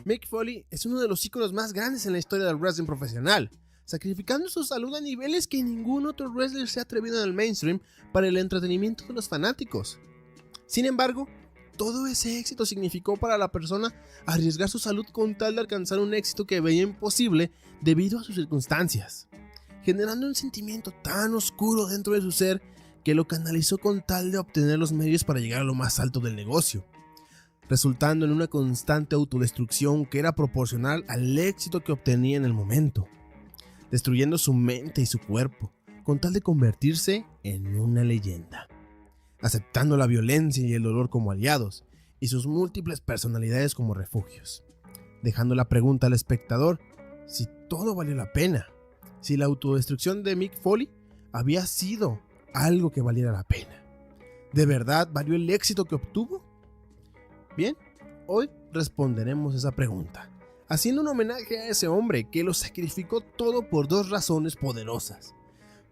Mick Foley es uno de los íconos más grandes en la historia del wrestling profesional, sacrificando su salud a niveles que ningún otro wrestler se ha atrevido en el mainstream para el entretenimiento de los fanáticos. Sin embargo, todo ese éxito significó para la persona arriesgar su salud con tal de alcanzar un éxito que veía imposible debido a sus circunstancias, generando un sentimiento tan oscuro dentro de su ser que lo canalizó con tal de obtener los medios para llegar a lo más alto del negocio, resultando en una constante autodestrucción que era proporcional al éxito que obtenía en el momento, destruyendo su mente y su cuerpo con tal de convertirse en una leyenda, aceptando la violencia y el dolor como aliados y sus múltiples personalidades como refugios, dejando la pregunta al espectador si todo valió la pena, si la autodestrucción de Mick Foley había sido algo que valiera la pena. ¿De verdad valió el éxito que obtuvo? Bien, hoy responderemos esa pregunta, haciendo un homenaje a ese hombre que lo sacrificó todo por dos razones poderosas,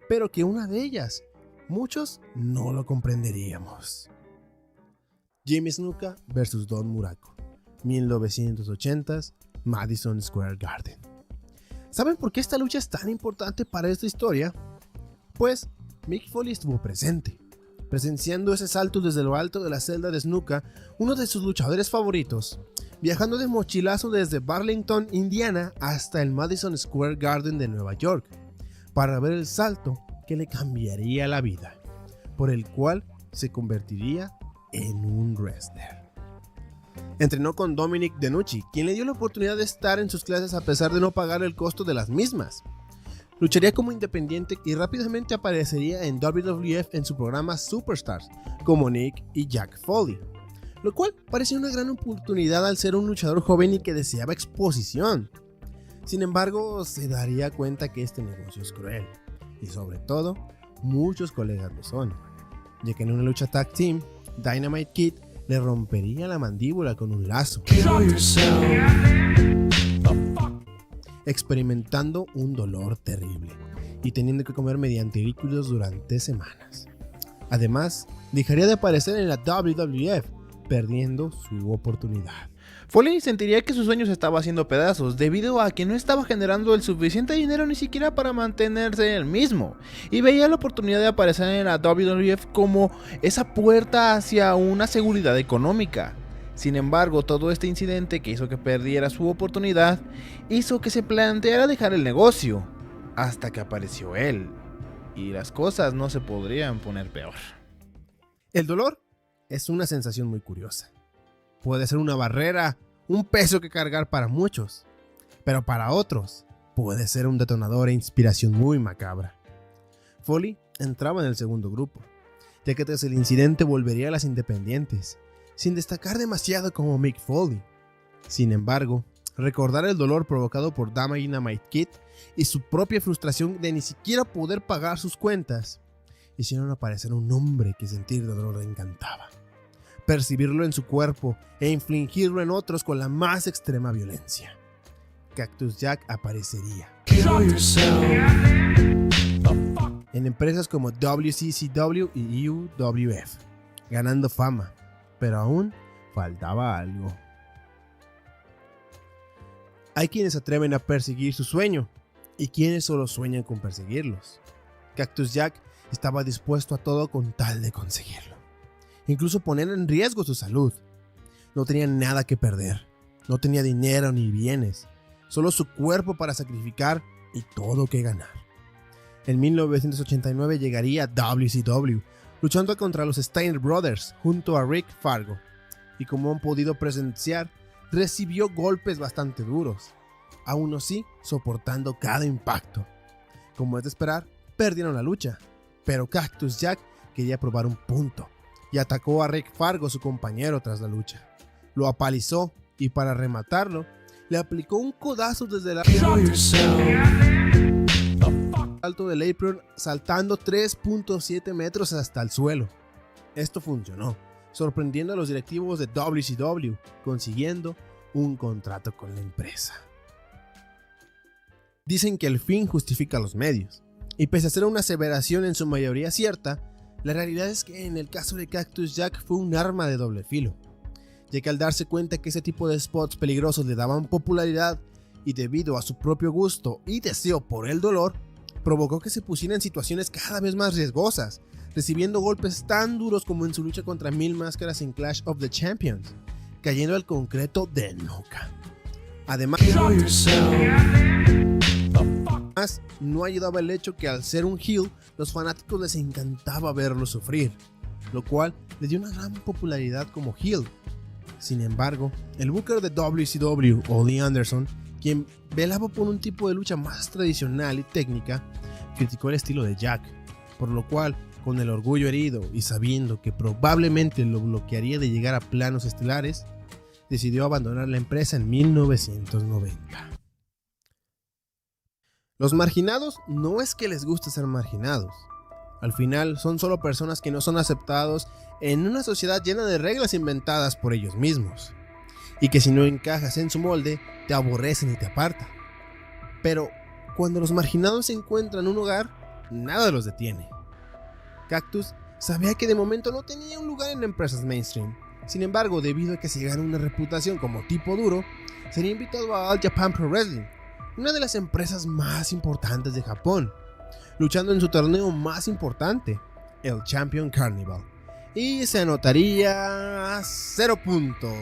pero que una de ellas muchos no lo comprenderíamos. Jimmy Snuka vs. Don Muraco, 1980s, Madison Square Garden. ¿Saben por qué esta lucha es tan importante para esta historia? Pues Mick Foley estuvo presente, presenciando ese salto desde lo alto de la celda de Snuka, uno de sus luchadores favoritos, viajando de mochilazo desde Burlington, Indiana, hasta el Madison Square Garden de Nueva York, para ver el salto que le cambiaría la vida, por el cual se convertiría en un wrestler. Entrenó con Dominic DeNucci, quien le dio la oportunidad de estar en sus clases a pesar de no pagar el costo de las mismas. Lucharía como independiente y rápidamente aparecería en WWF en su programa Superstars, como Nick y Jack Foley, lo cual parecía una gran oportunidad al ser un luchador joven y que deseaba exposición. Sin embargo, se daría cuenta que este negocio es cruel, y sobre todo, muchos colegas lo son, ya que en una lucha tag team, Dynamite Kid le rompería la mandíbula con un lazo, experimentando un dolor terrible y teniendo que comer mediante líquidos durante semanas. Además, dejaría de aparecer en la WWF, perdiendo su oportunidad. Foley sentiría que sus sueños estaban haciendo pedazos debido a que no estaba generando el suficiente dinero ni siquiera para mantenerse él mismo, y veía la oportunidad de aparecer en la WWF como esa puerta hacia una seguridad económica. Sin embargo, todo este incidente que hizo que perdiera su oportunidad hizo que se planteara dejar el negocio, hasta que apareció él, y las cosas no se podrían poner peor. El dolor es una sensación muy curiosa. Puede ser una barrera, un peso que cargar para muchos, pero para otros puede ser un detonador e inspiración muy macabra. Foley entraba en el segundo grupo, ya que tras el incidente volvería a las independientes, sin destacar demasiado como Mick Foley. Sin embargo, recordar el dolor provocado por Dynamite Kid y su propia frustración de ni siquiera poder pagar sus cuentas hicieron aparecer un hombre que sentir dolor le encantaba, percibirlo en su cuerpo e infligirlo en otros con la más extrema violencia. Cactus Jack aparecería en empresas como WCCW y UWF, ganando fama, pero aún faltaba algo. Hay quienes se atreven a perseguir su sueño y quienes solo sueñan con perseguirlos. Cactus Jack estaba dispuesto a todo con tal de conseguirlo, incluso poner en riesgo su salud. No tenía nada que perder, no tenía dinero ni bienes, solo su cuerpo para sacrificar y todo que ganar. En 1989 llegaría a WCW, luchando contra los Steiner Brothers junto a Rick Fargo, y como han podido presenciar, recibió golpes bastante duros, aún así soportando cada impacto. Como es de esperar, perdieron la lucha, pero Cactus Jack quería probar un punto y atacó a Rick Fargo, su compañero, tras la lucha. Lo apalizó y para rematarlo, le aplicó un codazo desde la alto del apron, saltando 3.7 metros hasta el suelo. Esto funcionó, sorprendiendo a los directivos de WCW, consiguiendo un contrato con la empresa. Dicen que el fin justifica los medios, y pese a ser una aseveración en su mayoría cierta, la realidad es que en el caso de Cactus Jack fue un arma de doble filo, ya que al darse cuenta que ese tipo de spots peligrosos le daban popularidad y debido a su propio gusto y deseo por el dolor, provocó que se pusiera en situaciones cada vez más riesgosas, recibiendo golpes tan duros como en su lucha contra Mil Máscaras en Clash of the Champions, cayendo al concreto de nuca. Además, no ayudaba el hecho que al ser un heel, los fanáticos les encantaba verlo sufrir, lo cual le dio una gran popularidad como heel. Sin embargo, el booker de WCW, Ole Anderson, quien velaba por un tipo de lucha más tradicional y técnica, criticó el estilo de Jack, por lo cual, con el orgullo herido y sabiendo que probablemente lo bloquearía de llegar a planos estelares, decidió abandonar la empresa en 1990. Los marginados no es que les guste ser marginados. Al final son solo personas que no son aceptados en una sociedad llena de reglas inventadas por ellos mismos, y que si no encajas en su molde, te aborrecen y te apartan. Pero cuando los marginados encuentran un hogar, nada los detiene. Cactus sabía que de momento no tenía un lugar en empresas mainstream. Sin embargo, debido a que se gana una reputación como tipo duro, sería invitado a All Japan Pro Wrestling, una de las empresas más importantes de Japón, luchando en su torneo más importante, el Champion Carnival. Y se anotaría 0 puntos,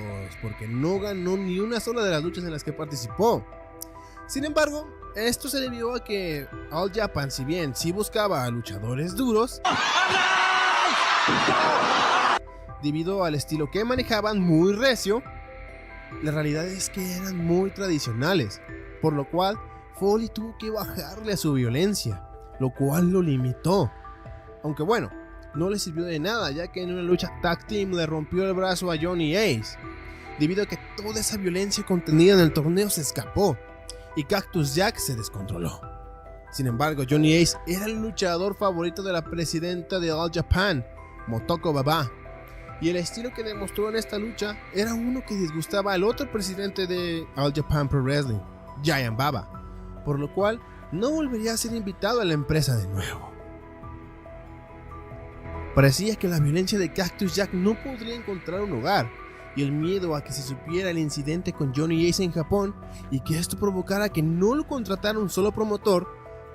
porque no ganó ni una sola de las luchas en las que participó. Sin embargo, esto se debió a que All Japan, si bien sí buscaba a luchadores duros, debido al estilo que manejaban muy recio, la realidad es que eran muy tradicionales, por lo cual Foley tuvo que bajarle a su violencia, lo cual lo limitó. Aunque bueno, no le sirvió de nada, ya que en una lucha tag team le rompió el brazo a Johnny Ace, debido a que toda esa violencia contenida en el torneo se escapó y Cactus Jack se descontroló. Sin embargo, Johnny Ace era el luchador favorito de la presidenta de All Japan, Motoko Baba, y el estilo que demostró en esta lucha era uno que disgustaba al otro presidente de All Japan Pro Wrestling, Giant Baba, por lo cual no volvería a ser invitado a la empresa de nuevo. Parecía que la violencia de Cactus Jack no podría encontrar un hogar, y el miedo a que se supiera el incidente con Johnny Ace en Japón y que esto provocara que no lo contratara un solo promotor,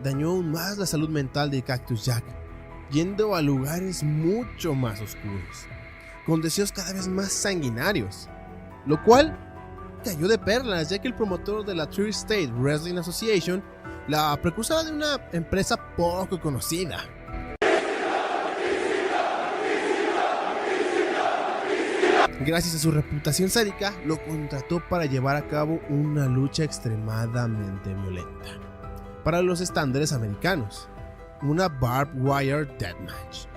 dañó aún más la salud mental de Cactus Jack, yendo a lugares mucho más oscuros, con deseos cada vez más sanguinarios, lo cual cayó de perlas, ya que el promotor de la Third State Wrestling Association la precursora de una empresa poco conocida. Gracias a su reputación sádica, lo contrató para llevar a cabo una lucha extremadamente violenta para los estándares americanos, una barbed wire deathmatch,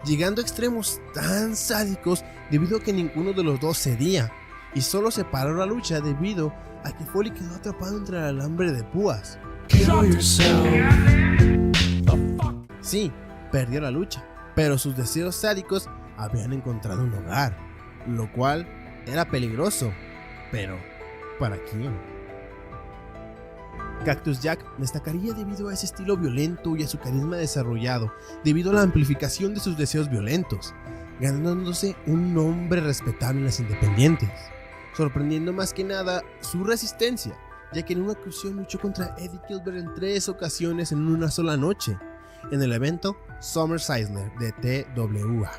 llegando a extremos tan sádicos debido a que ninguno de los dos cedía y solo se paró la lucha debido a que Foley quedó atrapado entre el alambre de púas. Sí, perdió la lucha, pero sus deseos sádicos habían encontrado un hogar, lo cual era peligroso, pero ¿para quién? Cactus Jack destacaría debido a ese estilo violento y a su carisma desarrollado, debido a la amplificación de sus deseos violentos, ganándose un nombre respetable en las independientes, sorprendiendo más que nada su resistencia, ya que en una ocasión luchó contra Eddie Gilbert en 3 ocasiones en una sola noche, en el evento Summer Sizzler de TWA.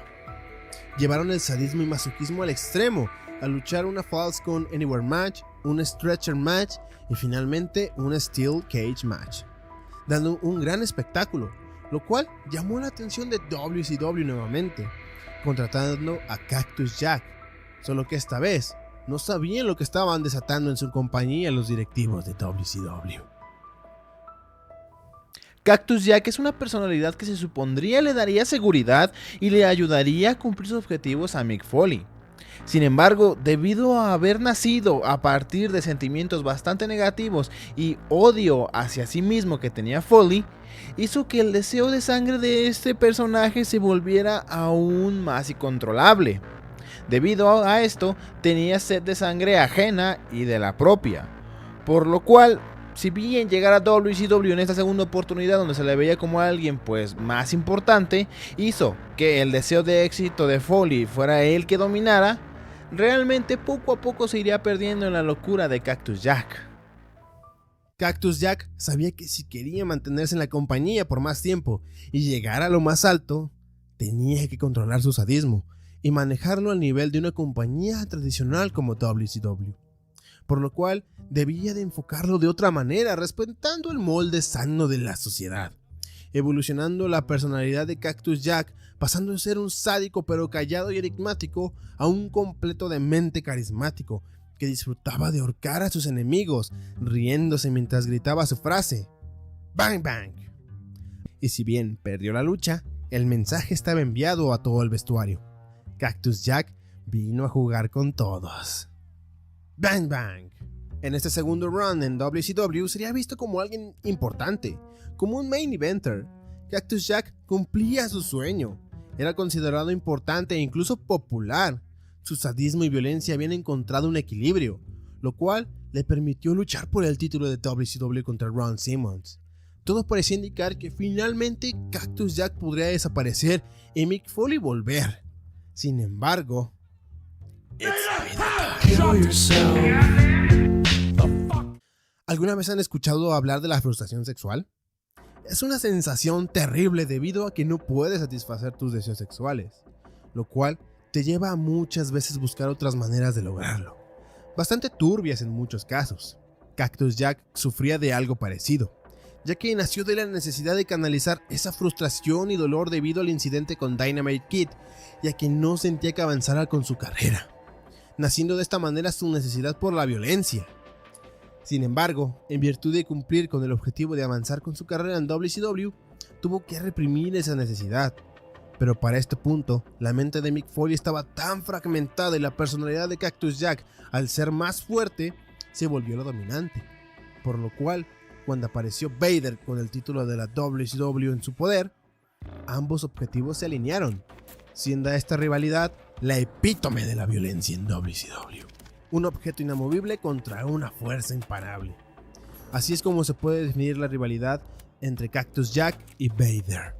Llevaron el sadismo y masoquismo al extremo, al luchar una Falls Count Anywhere match, un Stretcher match y finalmente un Steel Cage match, dando un gran espectáculo, lo cual llamó la atención de WCW nuevamente, contratando a Cactus Jack, solo que esta vez no sabían lo que estaban desatando en su compañía los directivos de WCW. Cactus Jack es una personalidad que se supondría le daría seguridad y le ayudaría a cumplir sus objetivos a Mick Foley. Sin embargo, debido a haber nacido a partir de sentimientos bastante negativos y odio hacia sí mismo que tenía Foley, hizo que el deseo de sangre de este personaje se volviera aún más incontrolable. Debido a esto, tenía sed de sangre ajena y de la propia, por lo cual, si bien llegar a WCW en esta segunda oportunidad donde se le veía como alguien pues más importante, hizo que el deseo de éxito de Foley fuera él que dominara, realmente poco a poco se iría perdiendo en la locura de Cactus Jack. Cactus Jack sabía que si quería mantenerse en la compañía por más tiempo y llegar a lo más alto, tenía que controlar su sadismo y manejarlo al nivel de una compañía tradicional como WCW, por lo cual debía de enfocarlo de otra manera, respetando el molde sano de la sociedad, evolucionando la personalidad de Cactus Jack, pasando de ser un sádico pero callado y enigmático a un completo demente carismático que disfrutaba de ahorcar a sus enemigos, riéndose mientras gritaba su frase, "Bang Bang". Y si bien perdió la lucha, el mensaje estaba enviado a todo el vestuario. Cactus Jack vino a jugar con todos. Bang Bang. En este segundo run en WCW sería visto como alguien importante, como un main eventer. Cactus Jack cumplía su sueño, era considerado importante e incluso popular. Su sadismo y violencia habían encontrado un equilibrio, lo cual le permitió luchar por el título de WCW contra Ron Simmons. Todo parecía indicar que finalmente Cactus Jack podría desaparecer y Mick Foley volver. Sin embargo, ¿alguna vez han escuchado hablar de la frustración sexual? Es una sensación terrible debido a que no puedes satisfacer tus deseos sexuales, lo cual te lleva a muchas veces buscar otras maneras de lograrlo, bastante turbias en muchos casos. Cactus Jack sufría de algo parecido, ya que nació de la necesidad de canalizar esa frustración y dolor debido al incidente con Dynamite Kid, ya que no sentía que avanzara con su carrera, naciendo de esta manera su necesidad por la violencia. Sin embargo, en virtud de cumplir con el objetivo de avanzar con su carrera en WCW, tuvo que reprimir esa necesidad. Pero para este punto, la mente de Mick Foley estaba tan fragmentada y la personalidad de Cactus Jack, al ser más fuerte, se volvió la dominante. Por lo cual, cuando apareció Vader con el título de la WCW en su poder, ambos objetivos se alinearon, siendo esta rivalidad la epítome de la violencia en WCW. Un objeto inamovible contra una fuerza imparable. Así es como se puede definir la rivalidad entre Cactus Jack y Vader.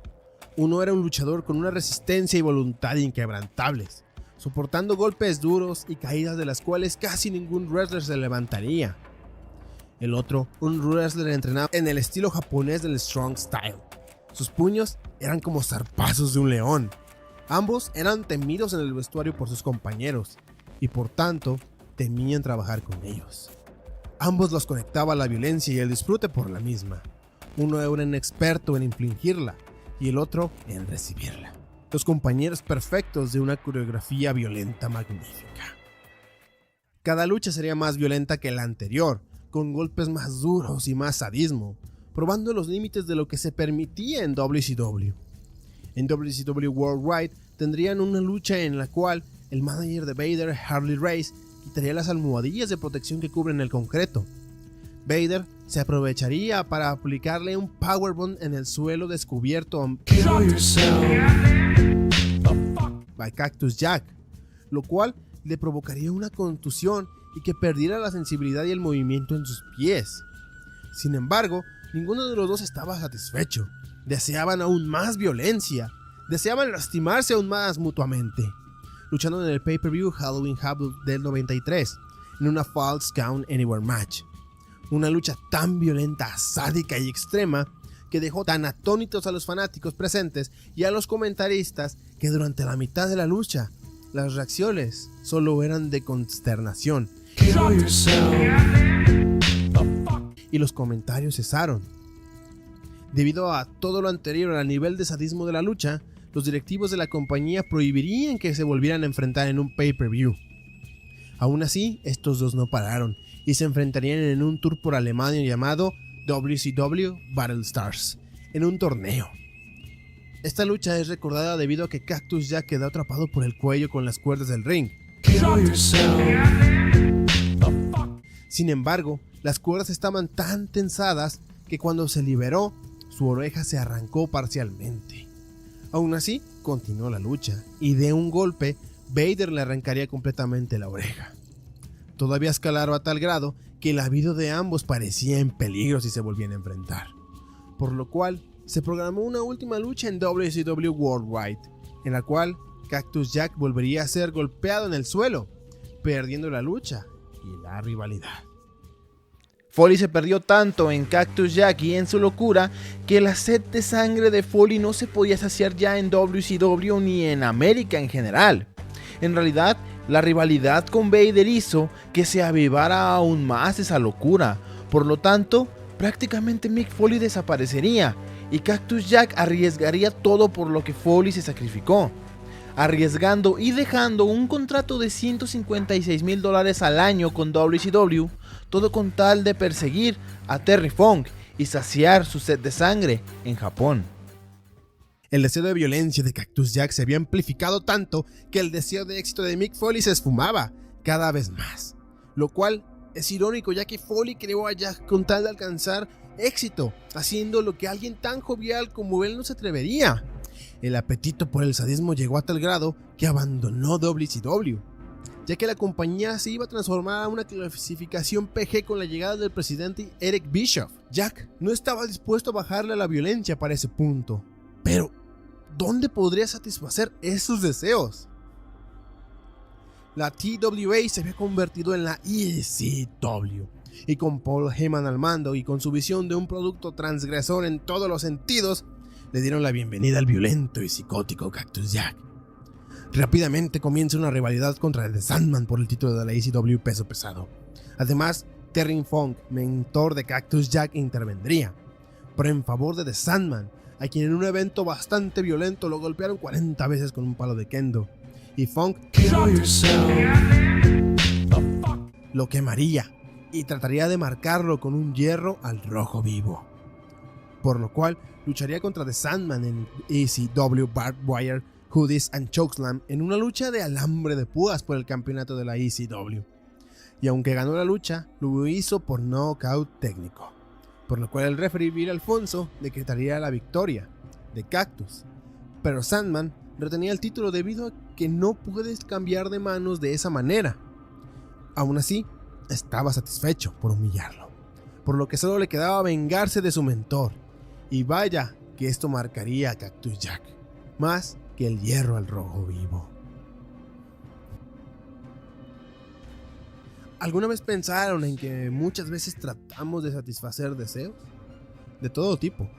Uno era un luchador con una resistencia y voluntad inquebrantables, soportando golpes duros y caídas de las cuales casi ningún wrestler se levantaría. El otro, un wrestler entrenado en el estilo japonés del Strong Style. Sus puños eran como zarpazos de un león. Ambos eran temidos en el vestuario por sus compañeros y por tanto temían trabajar con ellos. Ambos los conectaba la violencia y el disfrute por la misma. Uno era un experto en infligirla y el otro en recibirla. Los compañeros perfectos de una coreografía violenta magnífica. Cada lucha sería más violenta que la anterior, con golpes más duros y más sadismo, probando los límites de lo que se permitía en WCW. En WCW Worldwide tendrían una lucha en la cual el manager de Vader, Harley Race, quitaría las almohadillas de protección que cubren el concreto. Vader se aprovecharía para aplicarle un powerbomb en el suelo descubierto by Cactus Jack, lo cual le provocaría una contusión y que perdiera la sensibilidad y el movimiento en sus pies. Sin embargo, ninguno de los dos estaba satisfecho. Deseaban aún más violencia, deseaban lastimarse aún más mutuamente, luchando en el pay-per-view Halloween Havoc del 93, en una Falls Count Anywhere match. Una lucha tan violenta, sádica y extrema que dejó tan atónitos a los fanáticos presentes y a los comentaristas que durante la mitad de la lucha las reacciones solo eran de consternación y los comentarios cesaron. Debido a todo lo anterior al nivel de sadismo de la lucha, los directivos de la compañía prohibirían que se volvieran a enfrentar en un pay-per-view. Aún así, estos dos no pararon y se enfrentarían en un tour por Alemania llamado WCW Battle Stars, en un torneo. Esta lucha es recordada debido a que Cactus Jack quedó atrapado por el cuello con las cuerdas del ring. Sin embargo, las cuerdas estaban tan tensadas que cuando se liberó, su oreja se arrancó parcialmente. Aún así, continuó la lucha y de un golpe, Vader le arrancaría completamente la oreja. Todavía escalaron a tal grado que la vida de ambos parecía en peligro si se volvían a enfrentar. Por lo cual, se programó una última lucha en WCW Worldwide, en la cual Cactus Jack volvería a ser golpeado en el suelo, perdiendo la lucha y la rivalidad. Foley se perdió tanto en Cactus Jack y en su locura que la sed de sangre de Foley no se podía saciar ya en WCW ni en América en general. En realidad, la rivalidad con Vader hizo que se avivara aún más esa locura. Por lo tanto, prácticamente Mick Foley desaparecería y Cactus Jack arriesgaría todo por lo que Foley se sacrificó, arriesgando y dejando un contrato de $156,000 al año con WCW, todo con tal de perseguir a Terry Funk y saciar su sed de sangre en Japón. El deseo de violencia de Cactus Jack se había amplificado tanto que el deseo de éxito de Mick Foley se esfumaba cada vez más, lo cual es irónico, ya que Foley creó a Jack con tal de alcanzar éxito, haciendo lo que alguien tan jovial como él no se atrevería. El apetito por el sadismo llegó a tal grado que abandonó WCW, ya que la compañía se iba a transformar a una clasificación PG con la llegada del presidente Eric Bischoff. Jack no estaba dispuesto a bajarle a la violencia para ese punto, pero ¿dónde podría satisfacer esos deseos? La TWA se había convertido en la ECW, y con Paul Heyman al mando y con su visión de un producto transgresor en todos los sentidos, le dieron la bienvenida al violento y psicótico Cactus Jack. Rápidamente comienza una rivalidad contra The Sandman por el título de la ECW peso pesado. Además, Terry Funk, mentor de Cactus Jack, intervendría, pero en favor de The Sandman, a quien en un evento bastante violento lo golpearon 40 veces con un palo de kendo, y Funk lo quemaría y trataría de marcarlo con un hierro al rojo vivo, por lo cual lucharía contra The Sandman en ECW Barbed Wire, Hoodies and Chokeslam en una lucha de alambre de púas por el campeonato de la ECW, y aunque ganó la lucha, lo hizo por nocaut técnico, por lo cual el referee Bill Alfonso decretaría la victoria de Cactus, pero Sandman retenía el título debido a que no puedes cambiar de manos de esa manera. Aún así, estaba satisfecho por humillarlo, por lo que solo le quedaba vengarse de su mentor, y vaya que esto marcaría a Cactus Jack, más que el hierro al rojo vivo. ¿Alguna vez pensaron en que muchas veces tratamos de satisfacer deseos? De todo tipo,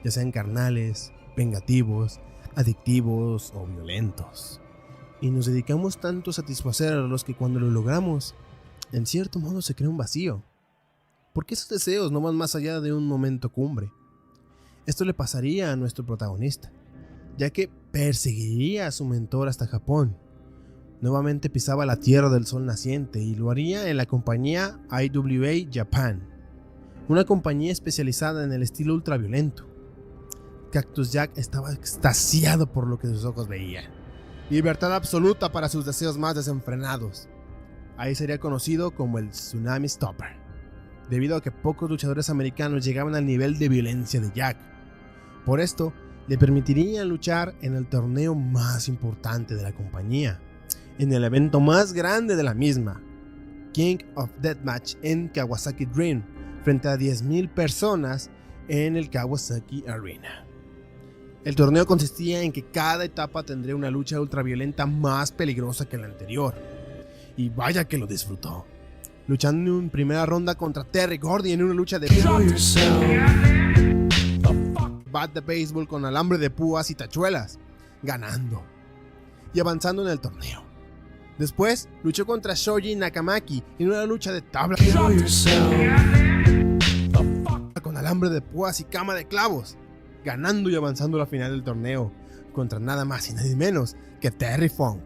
ya sean carnales, vengativos, adictivos o violentos. Y nos dedicamos tanto a satisfacer a los que cuando lo logramos, en cierto modo se crea un vacío. Porque esos deseos no van más allá de un momento cumbre. Esto le pasaría a nuestro protagonista, ya que perseguiría a su mentor hasta Japón. Nuevamente pisaba la tierra del sol naciente y lo haría en la compañía IWA Japan, una compañía especializada en el estilo ultraviolento. Cactus Jack estaba extasiado por lo que sus ojos veían. Libertad absoluta para sus deseos más desenfrenados. Ahí sería conocido como el Tsunami Stopper, debido a que pocos luchadores americanos llegaban al nivel de violencia de Jack. Por esto, le permitirían luchar en el torneo más importante de la compañía, en el evento más grande de la misma, King of Deathmatch en Kawasaki Dream, frente a 10,000 personas en el Kawasaki Arena. El torneo consistía en que cada etapa tendría una lucha ultraviolenta más peligrosa que la anterior, y vaya que lo disfrutó, luchando en primera ronda contra Terry Gordy en una lucha de bat de béisbol con alambre de púas y tachuelas, ganando y avanzando en el torneo. Después luchó contra Shoji Nakamaki en una lucha de tabla con alambre de púas y cama de clavos, ganando y avanzando a la final del torneo contra nada más y nadie menos que Terry Funk.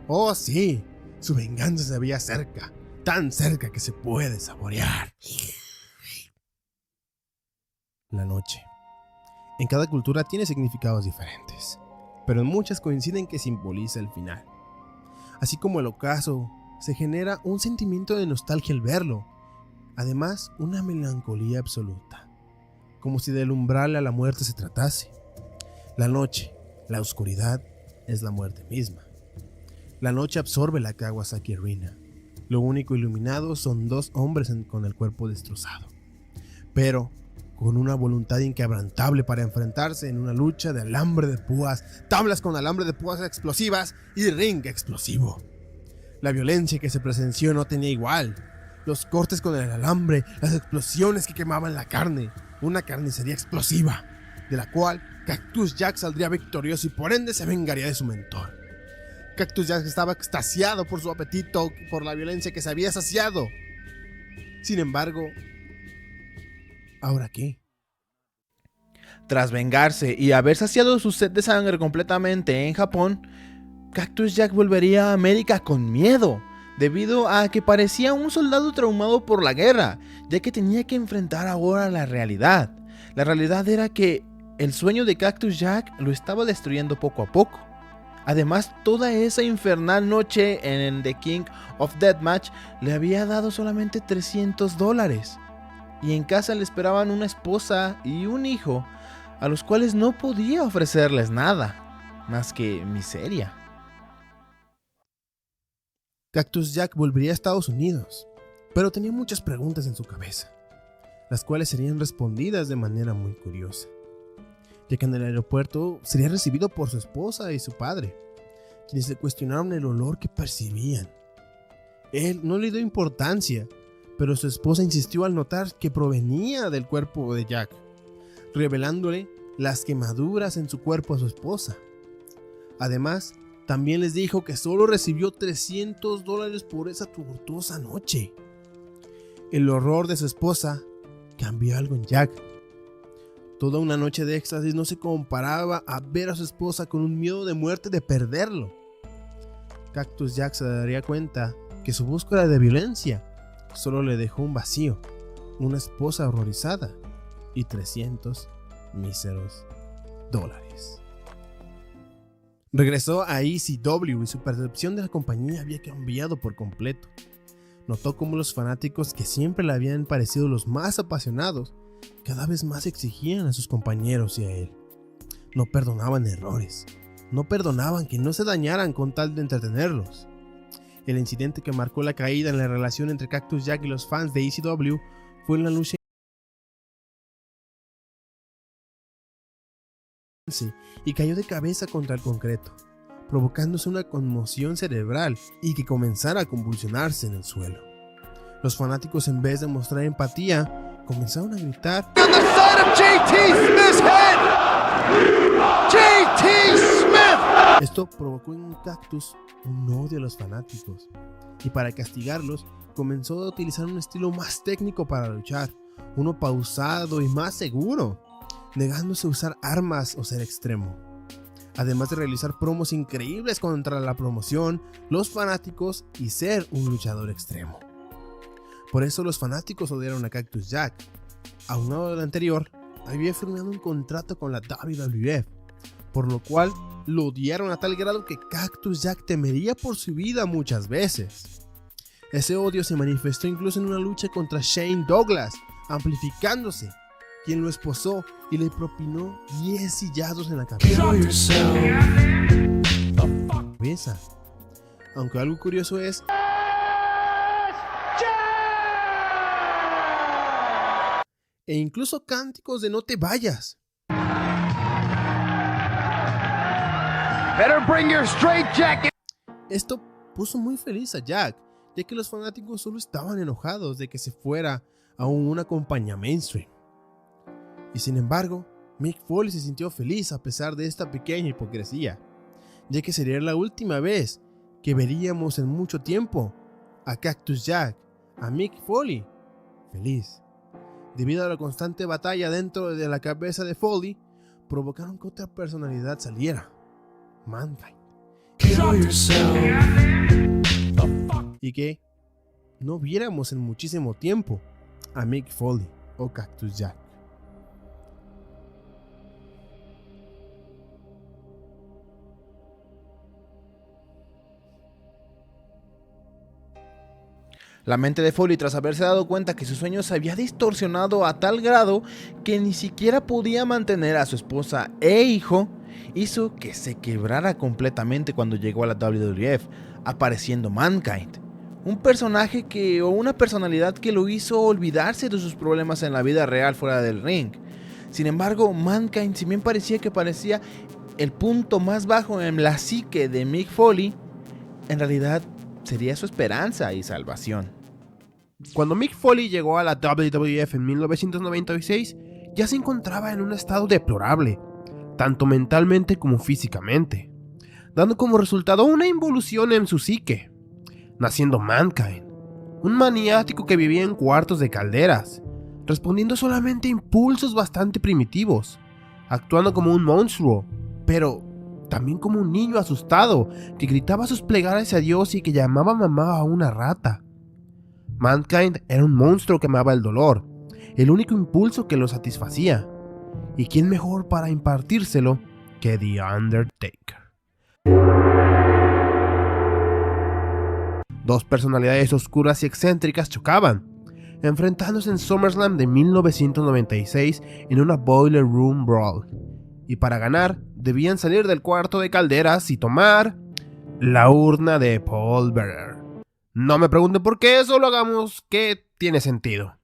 Oh sí, su venganza se veía cerca, tan cerca que se puede saborear. La noche. En cada cultura tiene significados diferentes, pero en muchas coinciden que simboliza el final. Así como el ocaso, se genera un sentimiento de nostalgia al verlo, además una melancolía absoluta, como si del umbral a la muerte se tratase. La noche, la oscuridad, es la muerte misma. La noche absorbe la Kawasaki Arena. Lo único iluminado son 2 hombres con el cuerpo destrozado, pero con una voluntad inquebrantable para enfrentarse en una lucha de alambre de púas, tablas con alambre de púas explosivas y ring explosivo. La violencia que se presenció no tenía igual. Los cortes con el alambre, las explosiones que quemaban la carne, una carnicería explosiva, de la cual Cactus Jack saldría victorioso y por ende se vengaría de su mentor. Cactus Jack estaba extasiado por su apetito, por la violencia que se había saciado. Sin embargo, ¿ahora qué? Tras vengarse y haber saciado su sed de sangre completamente en Japón, Cactus Jack volvería a América con miedo, debido a que parecía un soldado traumado por la guerra, ya que tenía que enfrentar ahora la realidad. La realidad era que el sueño de Cactus Jack lo estaba destruyendo poco a poco. Además, toda esa infernal noche en The King of Deathmatch le había dado solamente $300. Y en casa le esperaban una esposa y un hijo, a los cuales no podía ofrecerles nada, más que miseria. Cactus Jack volvería a Estados Unidos, pero tenía muchas preguntas en su cabeza, las cuales serían respondidas de manera muy curiosa, ya que en el aeropuerto sería recibido por su esposa y su padre, quienes le cuestionaron el olor que percibían. Él no le dio importancia, pero su esposa insistió al notar que provenía del cuerpo de Jack, revelándole las quemaduras en su cuerpo a su esposa. Además, también les dijo que solo recibió $300 por esa tortuosa noche. El horror de su esposa cambió algo en Jack. Toda una noche de éxtasis no se comparaba a ver a su esposa con un miedo de muerte de perderlo. Cactus Jack se daría cuenta que su búsqueda de violencia solo le dejó un vacío, una esposa horrorizada y 300 míseros dólares. Regresó a ECW y su percepción de la compañía había cambiado por completo. Notó cómo los fanáticos que siempre le habían parecido los más apasionados cada vez más exigían a sus compañeros y a él. No perdonaban errores, no perdonaban que no se dañaran con tal de entretenerlos. El incidente que marcó la caída en la relación entre Cactus Jack y los fans de ECW fue en la lucha y cayó de cabeza contra el concreto, provocándose una conmoción cerebral y que comenzara a convulsionarse en el suelo. Los fanáticos, en vez de mostrar empatía, comenzaron a gritar: Esto provocó en Cactus un odio a los fanáticos, y para castigarlos comenzó a utilizar un estilo más técnico para luchar, uno pausado y más seguro, negándose a usar armas o ser extremo. Además de realizar promos increíbles contra la promoción, los fanáticos y ser un luchador extremo. Por eso los fanáticos odiaron a Cactus Jack. Aunado a lo anterior, había firmado un contrato con la WWF, por lo cual lo odiaron a tal grado que Cactus Jack temería por su vida muchas veces. Ese odio se manifestó incluso en una lucha contra Shane Douglas, amplificándose, quien lo esposó y le propinó 10 sillazos en la cabeza. Aunque algo curioso es e incluso cánticos de "no te vayas". Better bring your straight jacket. Esto puso muy feliz a Jack, ya que los fanáticos solo estaban enojados de que se fuera a una compañía mainstream. Y sin embargo, Mick Foley se sintió feliz a pesar de esta pequeña hipocresía, ya que sería la última vez que veríamos en mucho tiempo a Cactus Jack, a Mick Foley, feliz. Debido a la constante batalla dentro de la cabeza de Foley, provocaron que otra personalidad saliera, Mankind, y que no viéramos en muchísimo tiempo a Mick Foley o Cactus Jack. La mente de Foley, tras haberse dado cuenta que su sueño se había distorsionado a tal grado que ni siquiera podía mantener a su esposa e hijo, hizo que se quebrara completamente cuando llegó a la WWF, apareciendo Mankind, un personaje o una personalidad que lo hizo olvidarse de sus problemas en la vida real fuera del ring. Sin embargo, Mankind, si bien parecía el punto más bajo en la psique de Mick Foley, en realidad sería su esperanza y salvación. Cuando Mick Foley llegó a la WWF en 1996, ya se encontraba en un estado deplorable, tanto mentalmente como físicamente, dando como resultado una involución en su psique, naciendo Mankind, un maniático que vivía en cuartos de calderas, respondiendo solamente a impulsos bastante primitivos, actuando como un monstruo, pero también como un niño asustado que gritaba sus plegarias a Dios y que llamaba mamá a una rata. Mankind era un monstruo que amaba el dolor, el único impulso que lo satisfacía. ¿Y quién mejor para impartírselo que The Undertaker? Dos personalidades oscuras y excéntricas chocaban, enfrentándose en SummerSlam de 1996 en una Boiler Room Brawl. Y para ganar, debían salir del cuarto de calderas y tomar la urna de Paul Bearer. No me pregunten por qué, solo hagamos que tiene sentido.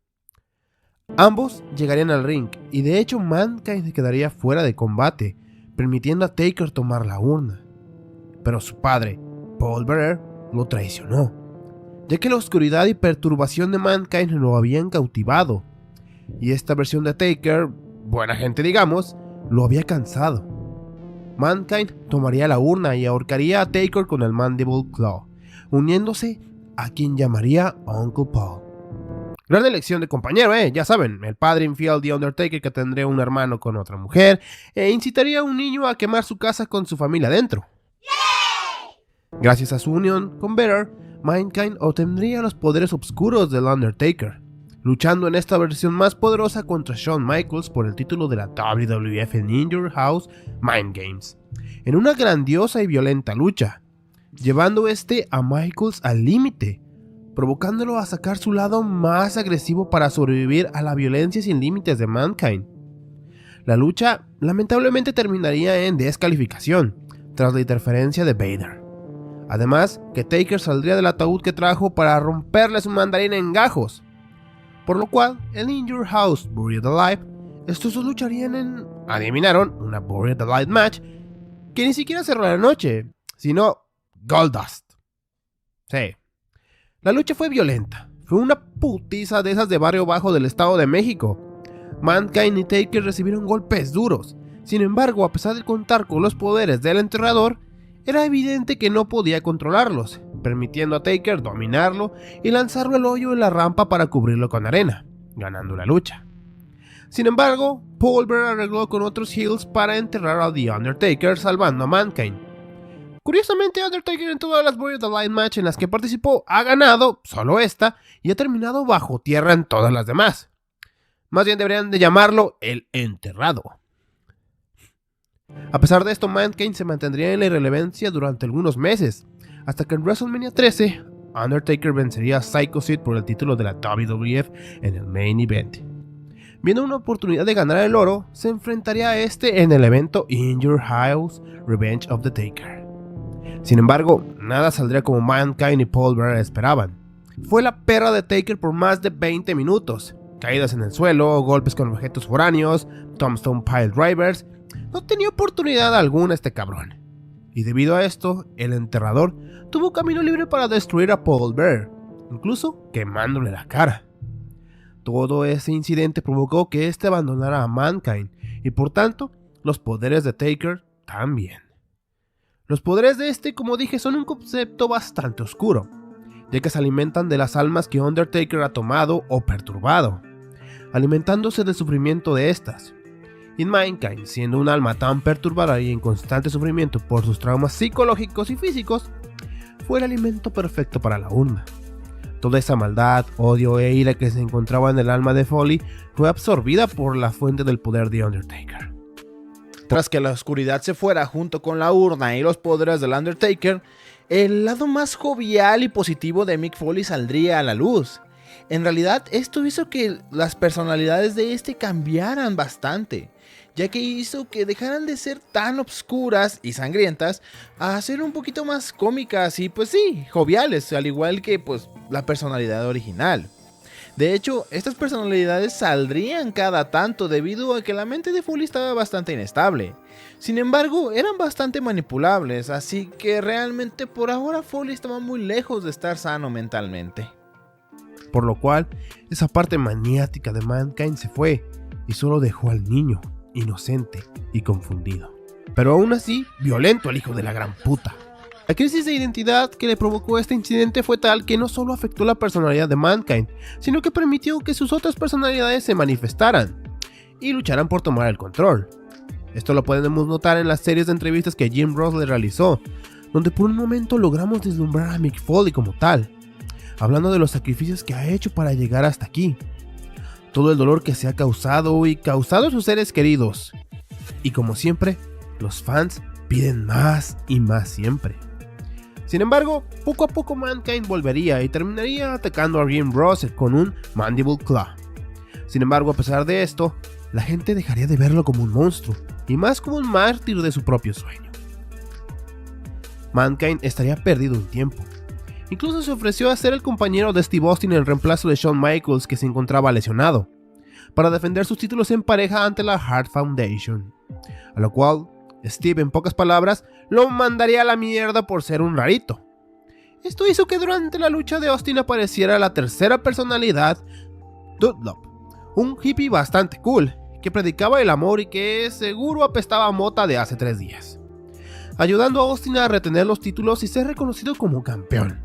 Ambos llegarían al ring, y de hecho Mankind quedaría fuera de combate, permitiendo a Taker tomar la urna. Pero su padre, Paul Bearer, lo traicionó, ya que la oscuridad y perturbación de Mankind lo habían cautivado, y esta versión de Taker, buena gente digamos, lo había cansado. Mankind tomaría la urna y ahorcaría a Taker con el Mandible Claw, uniéndose a quien llamaría Uncle Paul. Gran elección de compañero, ya saben, el padre infiel de Undertaker que tendría un hermano con otra mujer e incitaría a un niño a quemar su casa con su familia dentro. Gracias a su unión con Bearer, Mankind obtendría los poderes oscuros del Undertaker, luchando en esta versión más poderosa contra Shawn Michaels por el título de la WWF en In Your House Mind Games, en una grandiosa y violenta lucha, llevando a Michaels al límite, provocándolo a sacar su lado más agresivo para sobrevivir a la violencia sin límites de Mankind. La lucha lamentablemente terminaría en descalificación, tras la interferencia de Vader. Además, que Taker saldría del ataúd que trajo para romperle su mandarín en gajos, por lo cual, en In Your House Buried Alive, estos dos lucharían en, adivinaron, una Buried Alive match, que ni siquiera cerró la noche, sino Goldust. Sí. La lucha fue violenta, fue una putiza de esas de barrio bajo del Estado de México. Mankind y Taker recibieron golpes duros, sin embargo, a pesar de contar con los poderes del enterrador, era evidente que no podía controlarlos, permitiendo a Taker dominarlo y lanzarlo al hoyo en la rampa para cubrirlo con arena, ganando la lucha. Sin embargo, Paul Bearer arregló con otros heels para enterrar a The Undertaker, salvando a Mankind. Curiosamente, Undertaker en todas las Buried Alive match en las que participó ha ganado, solo esta, y ha terminado bajo tierra en todas las demás. Más bien deberían de llamarlo el enterrado. A pesar de esto, Mankind se mantendría en la irrelevancia durante algunos meses, hasta que en WrestleMania 13, Undertaker vencería a Psycho Sid por el título de la WWF en el Main Event. Viendo una oportunidad de ganar el oro, se enfrentaría a en el evento In Your House Revenge of the Taker. Sin embargo, nada saldría como Mankind y Paul Bearer esperaban. Fue la perra de Taker por más de 20 minutos, caídas en el suelo, golpes con objetos foráneos, tombstone pile drivers. No tenía oportunidad alguna este cabrón. Y debido a esto, el enterrador tuvo camino libre para destruir a Paul Bearer, incluso quemándole la cara. Todo ese incidente provocó que abandonara a Mankind, y por tanto, los poderes de Taker también. Los poderes de como dije, son un concepto bastante oscuro, ya que se alimentan de las almas que Undertaker ha tomado o perturbado, alimentándose del sufrimiento de estas. Y Mankind, siendo un alma tan perturbada y en constante sufrimiento por sus traumas psicológicos y físicos, fue el alimento perfecto para la urna. Toda esa maldad, odio e ira que se encontraba en el alma de Foley fue absorbida por la fuente del poder de Undertaker. Tras que la oscuridad se fuera junto con la urna y los poderes del Undertaker, el lado más jovial y positivo de Mick Foley saldría a la luz. En realidad, esto hizo que las personalidades de cambiaran bastante, ya que hizo que dejaran de ser tan obscuras y sangrientas a ser un poquito más cómicas y pues sí, joviales, al igual que pues la personalidad original. De hecho, estas personalidades saldrían cada tanto debido a que la mente de Foley estaba bastante inestable. Sin embargo, eran bastante manipulables, así que realmente por ahora Foley estaba muy lejos de estar sano mentalmente. Por lo cual, esa parte maniática de Mankind se fue y solo dejó al niño, inocente y confundido. Pero aún así, violento el hijo de la gran puta. La crisis de identidad que le provocó este incidente fue tal que no solo afectó la personalidad de Mankind, sino que permitió que sus otras personalidades se manifestaran y lucharan por tomar el control. Esto lo podemos notar en las series de entrevistas que Jim Ross le realizó, donde por un momento logramos deslumbrar a Mick Foley como tal, hablando de los sacrificios que ha hecho para llegar hasta aquí, todo el dolor que se ha causado a sus seres queridos, y como siempre, los fans piden más y más siempre. Sin embargo, poco a poco Mankind volvería y terminaría atacando a Jim Ross con un Mandible Claw. Sin embargo, a pesar de esto, la gente dejaría de verlo como un monstruo y más como un mártir de su propio sueño. Mankind estaría perdido un tiempo. Incluso se ofreció a ser el compañero de Steve Austin en reemplazo de Shawn Michaels, que se encontraba lesionado, para defender sus títulos en pareja ante la Hart Foundation, a lo cual Steve, en pocas palabras, lo mandaría a la mierda por ser un rarito. Esto hizo que durante la lucha de Austin apareciera la tercera personalidad, Dudlop, un hippie bastante cool, que predicaba el amor y que seguro apestaba a mota de hace 3 días, ayudando a Austin a retener los títulos y ser reconocido como campeón.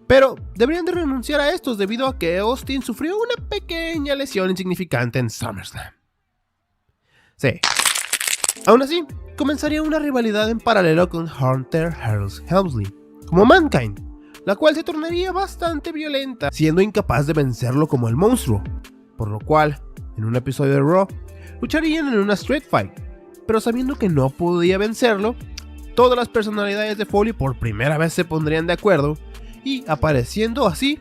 Pero deberían de renunciar a estos debido a que Austin sufrió una pequeña lesión insignificante en SummerSlam. Sí. Aún así, comenzaría una rivalidad en paralelo con Hunter Hearst Helmsley, como Mankind, la cual se tornaría bastante violenta, siendo incapaz de vencerlo como el monstruo, por lo cual, en un episodio de Raw, lucharían en una Street Fight, pero sabiendo que no podía vencerlo, todas las personalidades de Foley por primera vez se pondrían de acuerdo, y apareciendo así,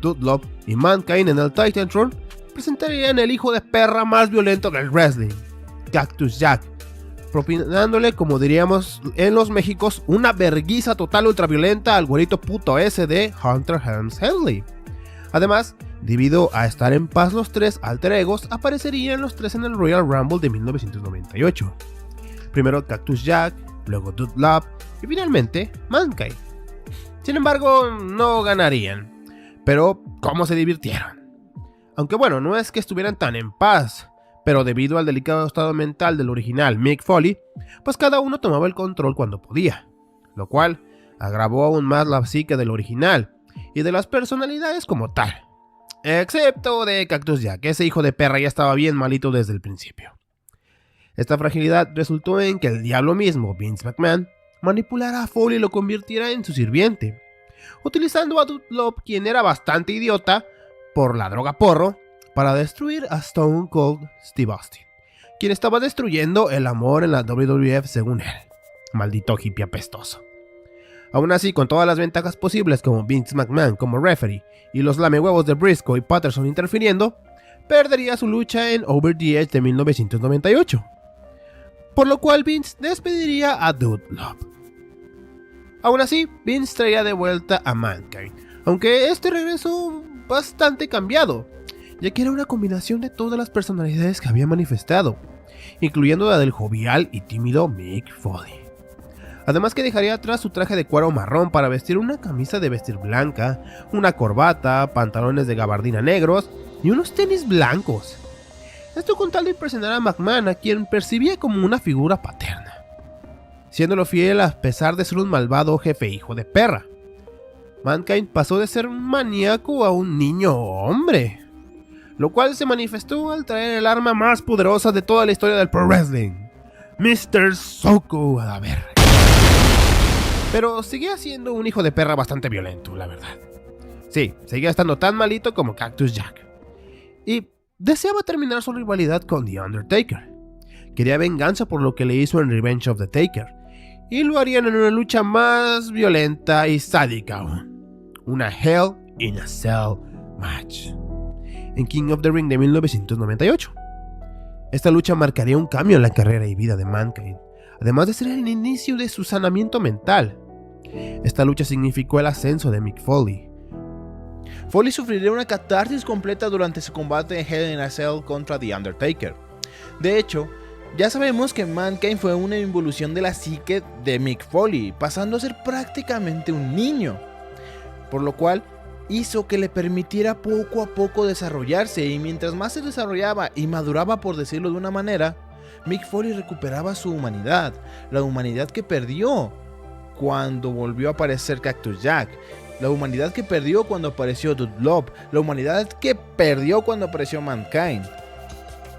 Dudlop y Mankind en el Titantron, presentarían el hijo de perra más violento del wrestling, Cactus Jack, propinándole, como diríamos en los Méxicos, una verguiza total ultraviolenta al güerito puto ese de Hunter Hearst Helmsley. Además, debido a estar en paz los tres alter egos, aparecerían los tres en el Royal Rumble de 1998. Primero Cactus Jack, luego Dudlop y finalmente Mankind. Sin embargo, no ganarían, pero ¿cómo se divirtieron? Aunque bueno, no es que estuvieran tan en paz, pero debido al delicado estado mental del original Mick Foley, pues cada uno tomaba el control cuando podía, lo cual agravó aún más la psique del original y de las personalidades como tal, excepto de Cactus Jack, ese hijo de perra ya estaba bien malito desde el principio. Esta fragilidad resultó en que el diablo mismo, Vince McMahon, manipulara a Foley y lo convirtiera en su sirviente, utilizando a Dudlop, quien era bastante idiota por la droga porro, para destruir a Stone Cold Steve Austin, quien estaba destruyendo el amor en la WWF según él. Maldito hippie apestoso. Aún así, con todas las ventajas posibles como Vince McMahon como referee y los lamehuevos de Briscoe y Patterson interfiriendo, perdería su lucha en Over the Edge de 1998. Por lo cual Vince despediría a Dudlop. Aún así, Vince traía de vuelta a Mankind, aunque este regresó bastante cambiado, ya que era una combinación de todas las personalidades que había manifestado, incluyendo la del jovial y tímido Mick Foley. Además que dejaría atrás su traje de cuero marrón para vestir una camisa de vestir blanca, una corbata, pantalones de gabardina negros y unos tenis blancos. Esto con tal de impresionar a McMahon, a quien percibía como una figura paterna, siéndolo fiel a pesar de ser un malvado jefe hijo de perra. Mankind pasó de ser un maníaco a un niño hombre, lo cual se manifestó al traer el arma más poderosa de toda la historia del pro wrestling, Mr. Soko a la verga. Pero seguía siendo un hijo de perra bastante violento, la verdad. Sí, seguía estando tan malito como Cactus Jack. Y deseaba terminar su rivalidad con The Undertaker. Quería venganza por lo que le hizo en Revenge of the Taker, y lo harían en una lucha más violenta y sádica aún. Una Hell in a Cell match en King of the Ring de 1998. Esta lucha marcaría un cambio en la carrera y vida de Mankind, además de ser el inicio de su sanamiento mental. Esta lucha significó el ascenso de Mick Foley. Foley sufriría una catarsis completa durante su combate en Hell in a Cell contra The Undertaker. De hecho, ya sabemos que Mankind fue una involución de la psique de Mick Foley, pasando a ser prácticamente un niño, por lo cual hizo que le permitiera poco a poco desarrollarse, y mientras más se desarrollaba y maduraba, por decirlo de una manera, Mick Foley recuperaba su humanidad, la humanidad que perdió cuando volvió a aparecer Cactus Jack, la humanidad que perdió cuando apareció Dude Love, la humanidad que perdió cuando apareció Mankind.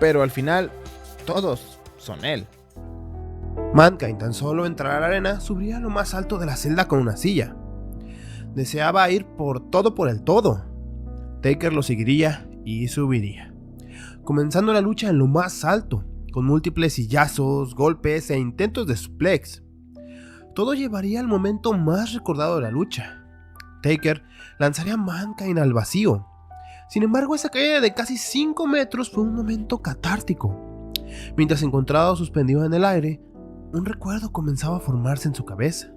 Pero al final, todos son él. Mankind, tan solo entrar a la arena, subiría a lo más alto de la celda con una silla. Deseaba ir por el todo. Taker lo seguiría y subiría, comenzando la lucha en lo más alto, con múltiples sillazos, golpes e intentos de suplex. Todo llevaría al momento más recordado de la lucha. Taker lanzaría a Mankind al vacío. Sin embargo, esa caída de casi 5 metros fue un momento catártico. Mientras se encontraba suspendido en el aire, un recuerdo comenzaba a formarse en su cabeza.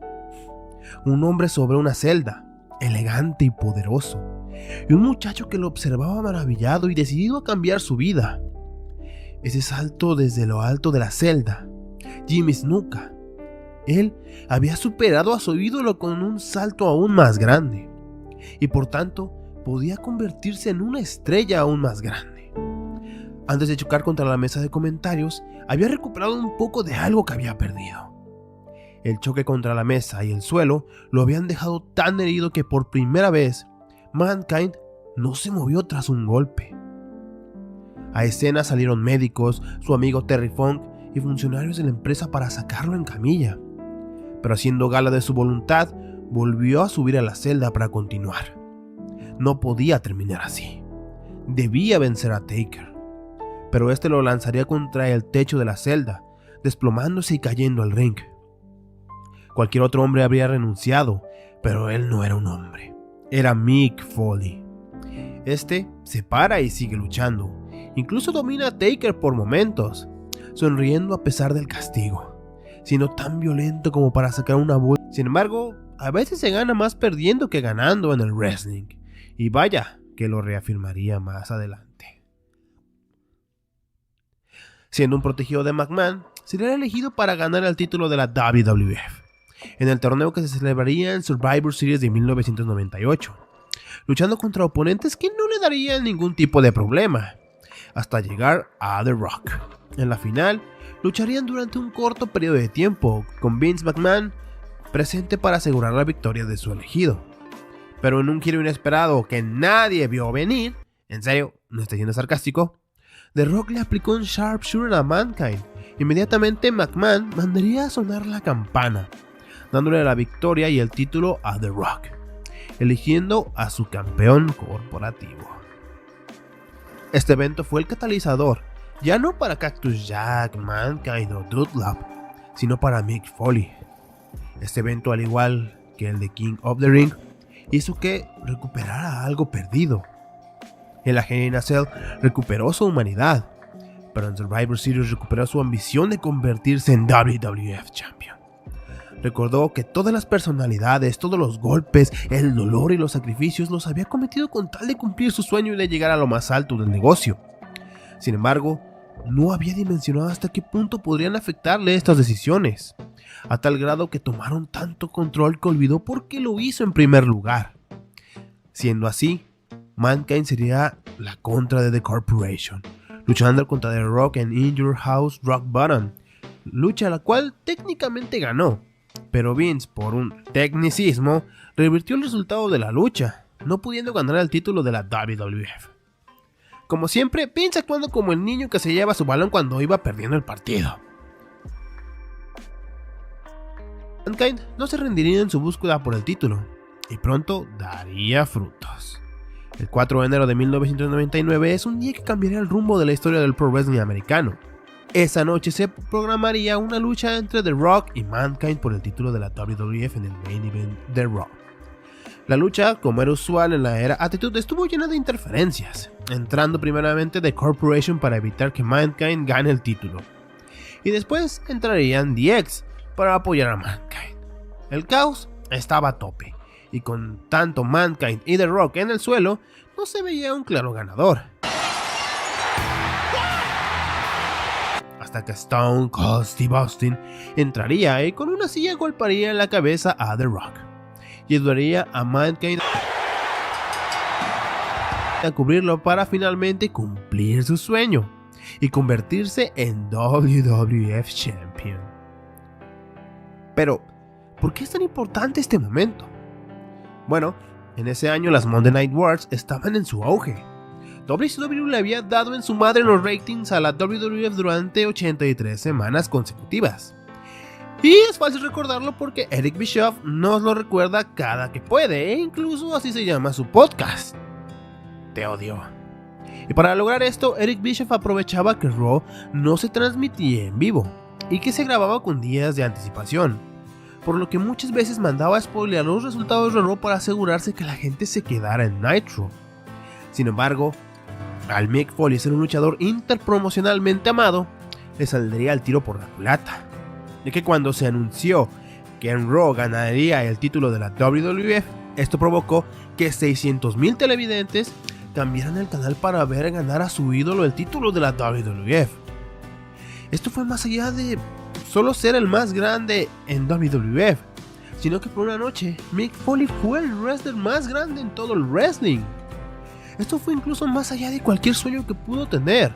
Un hombre sobre una celda, elegante y poderoso, y un muchacho que lo observaba maravillado y decidido a cambiar su vida. Ese salto desde lo alto de la celda, Jimmy Snuka. Él había superado a su ídolo con un salto aún más grande, y por tanto podía convertirse en una estrella aún más grande. Antes de chocar contra la mesa de comentarios, había recuperado un poco de algo que había perdido. El choque contra la mesa y el suelo lo habían dejado tan herido que por primera vez Mankind no se movió tras un golpe. A escena salieron médicos, su amigo Terry Funk y funcionarios de la empresa para sacarlo en camilla, pero haciendo gala de su voluntad, volvió a subir a la celda para continuar. No podía terminar así. Debía vencer a Taker, pero este lo lanzaría contra el techo de la celda, desplomándose y cayendo al ring. Cualquier otro hombre habría renunciado, pero él no era un hombre. Era Mick Foley. Este se para y sigue luchando. Incluso domina a Taker por momentos, sonriendo a pesar del castigo, siendo tan violento como para sacar una bola. Sin embargo, a veces se gana más perdiendo que ganando en el wrestling, y vaya que lo reafirmaría más adelante. Siendo un protegido de McMahon, sería elegido para ganar el título de la WWF en el torneo que se celebraría en Survivor Series de 1998, luchando contra oponentes que no le darían ningún tipo de problema, hasta llegar a The Rock. En la final, lucharían durante un corto periodo de tiempo, con Vince McMahon presente para asegurar la victoria de su elegido. Pero en un giro inesperado que nadie vio venir, en serio, no estoy siendo sarcástico, The Rock le aplicó un sharpshooter a Mankind. Inmediatamente McMahon mandaría a sonar la campana, dándole la victoria y el título a The Rock, eligiendo a su campeón corporativo. Este evento fue el catalizador, ya no para Cactus Jack, Mankind o Dude Love, sino para Mick Foley. Este evento, al igual que el de King of the Ring, hizo que recuperara algo perdido. En la Hell in a Cell recuperó su humanidad, pero en Survivor Series recuperó su ambición de convertirse en WWF Champion. Recordó que todas las personalidades, todos los golpes, el dolor y los sacrificios los había cometido con tal de cumplir su sueño y de llegar a lo más alto del negocio. Sin embargo, no había dimensionado hasta qué punto podrían afectarle estas decisiones, a tal grado que tomaron tanto control que olvidó por qué lo hizo en primer lugar. Siendo así, Mankind sería la contra de The Corporation, luchando contra The Rock en In Your House Rock Bottom, lucha la cual técnicamente ganó, pero Vince, por un tecnicismo, revirtió el resultado de la lucha, no pudiendo ganar el título de la WWF. Como siempre, Vince actuando como el niño que se lleva su balón cuando iba perdiendo el partido. Mankind no se rendiría en su búsqueda por el título, y pronto daría frutos. El 4 de enero de 1999 es un día que cambiaría el rumbo de la historia del pro wrestling americano. Esa noche se programaría una lucha entre The Rock y Mankind por el título de la WWF en el Main Event de Raw. La lucha, como era usual en la era Attitude, estuvo llena de interferencias, entrando primeramente The Corporation para evitar que Mankind gane el título, y después entrarían The X para apoyar a Mankind. El caos estaba a tope, y con tanto Mankind y The Rock en el suelo, no se veía un claro ganador. Hasta que Stone Cold Steve Austin entraría y con una silla golpearía en la cabeza a The Rock y ayudaría a Mankind a cubrirlo para finalmente cumplir su sueño y convertirse en WWF Champion. Pero, ¿por qué es tan importante este momento? Bueno, en ese año las Monday Night Wars estaban en su auge. WCW le había dado en su madre en los ratings a la WWF durante 83 semanas consecutivas. Y es fácil recordarlo porque Eric Bischoff nos lo recuerda cada que puede, e incluso así se llama su podcast. Te odio. Y para lograr esto, Eric Bischoff aprovechaba que Raw no se transmitía en vivo y que se grababa con días de anticipación, por lo que muchas veces mandaba a spoilear los resultados de Raw para asegurarse que la gente se quedara en Nitro. Sin embargo, al Mick Foley ser un luchador interpromocionalmente amado, le saldría el tiro por la culata, ya que cuando se anunció que en Raw ganaría el título de la WWF, esto provocó que 600,000 televidentes cambiaran el canal para ver ganar a su ídolo el título de la WWF. Esto fue más allá de solo ser el más grande en WWF, sino que por una noche Mick Foley fue el wrestler más grande en todo el wrestling. Esto fue incluso más allá de cualquier sueño que pudo tener.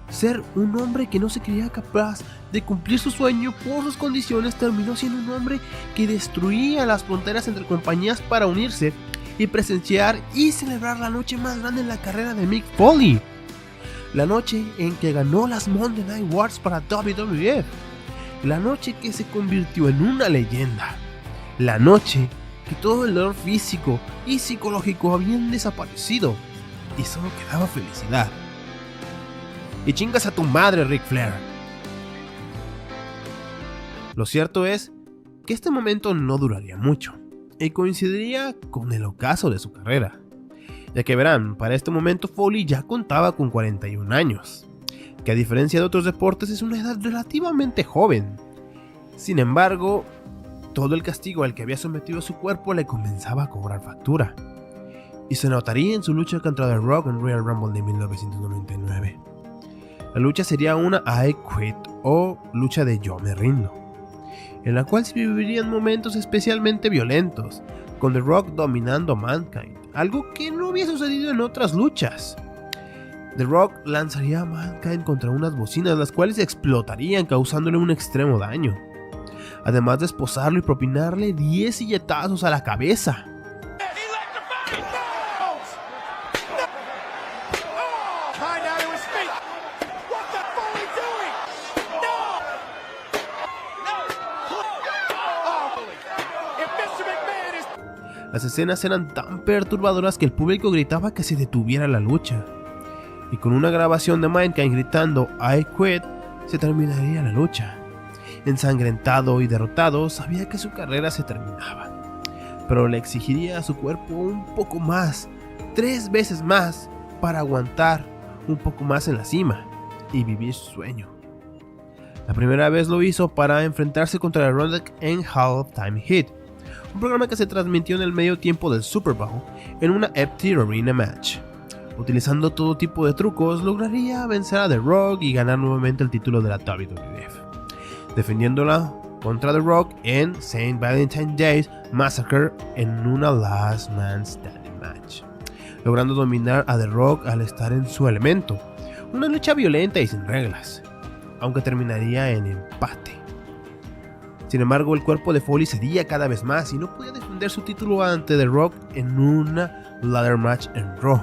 Ser un hombre que no se creía capaz de cumplir su sueño por sus condiciones terminó siendo un hombre que destruía las fronteras entre compañías para unirse y presenciar y celebrar la noche más grande en la carrera de Mick Foley. La noche en que ganó las Monday Night Wars para WWF. La noche que se convirtió en una leyenda. La noche que todo el dolor físico y psicológico habían desaparecido y solo quedaba felicidad. Y chingas a tu madre, Ric Flair. Lo cierto es que este momento no duraría mucho y coincidiría con el ocaso de su carrera, ya que verán, para este momento Foley ya contaba con 41 años, que a diferencia de otros deportes es una edad relativamente joven. Sin embargo, todo el castigo al que había sometido su cuerpo le comenzaba a cobrar factura, y se notaría en su lucha contra The Rock en Royal Rumble de 1999. La lucha sería una I Quit o lucha de yo me rindo, en la cual se vivirían momentos especialmente violentos, con The Rock dominando a Mankind, algo que no había sucedido en otras luchas. The Rock lanzaría a Mankind contra unas bocinas, las cuales explotarían causándole un extremo daño, además de esposarlo y propinarle 10 silletazos a la cabeza. Las escenas eran tan perturbadoras que el público gritaba que se detuviera la lucha, y con una grabación de Mankind gritando I quit, se terminaría la lucha. Ensangrentado y derrotado, sabía que su carrera se terminaba, pero le exigiría a su cuerpo un poco más, 3 veces más, para aguantar un poco más en la cima y vivir su sueño. La primera vez lo hizo para enfrentarse contra The Rock en Hall of Time Heat, un programa que se transmitió en el medio tiempo del Super Bowl en una Empty Arena Match. Utilizando todo tipo de trucos, lograría vencer a The Rock y ganar nuevamente el título de la WWF, defendiéndola contra The Rock en St. Valentine's Day Massacre en una Last Man Standing Match, logrando dominar a The Rock al estar en su elemento, una lucha violenta y sin reglas, aunque terminaría en empate. Sin embargo, el cuerpo de Foley cedía cada vez más y no podía defender su título ante The Rock en una ladder match en Raw.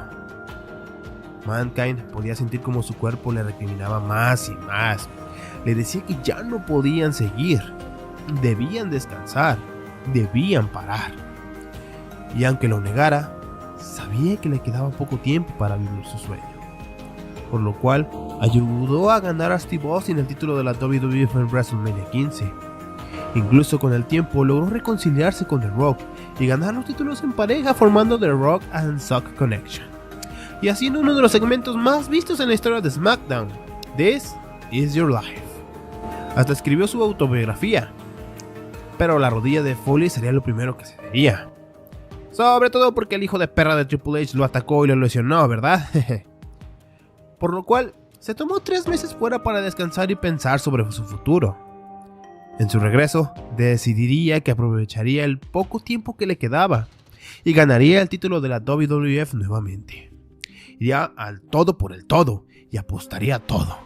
Mankind podía sentir como su cuerpo le recriminaba más y más. Le decía que ya no podían seguir, debían descansar, debían parar. Y aunque lo negara, sabía que le quedaba poco tiempo para vivir su sueño, por lo cual ayudó a ganar a Steve Austin el título de la WWF en WrestleMania 15. Incluso con el tiempo logró reconciliarse con The Rock y ganar los títulos en pareja formando The Rock and Sock Connection, y haciendo uno de los segmentos más vistos en la historia de SmackDown, This Is Your Life. Hasta escribió su autobiografía, pero la rodilla de Foley sería lo primero que se vería. Sobre todo porque el hijo de perra de Triple H lo atacó y lo lesionó, ¿verdad? Por lo cual, se tomó 3 meses fuera para descansar y pensar sobre su futuro. En su regreso, decidiría que aprovecharía el poco tiempo que le quedaba y ganaría el título de la WWF nuevamente. Iría al todo por el todo y apostaría todo,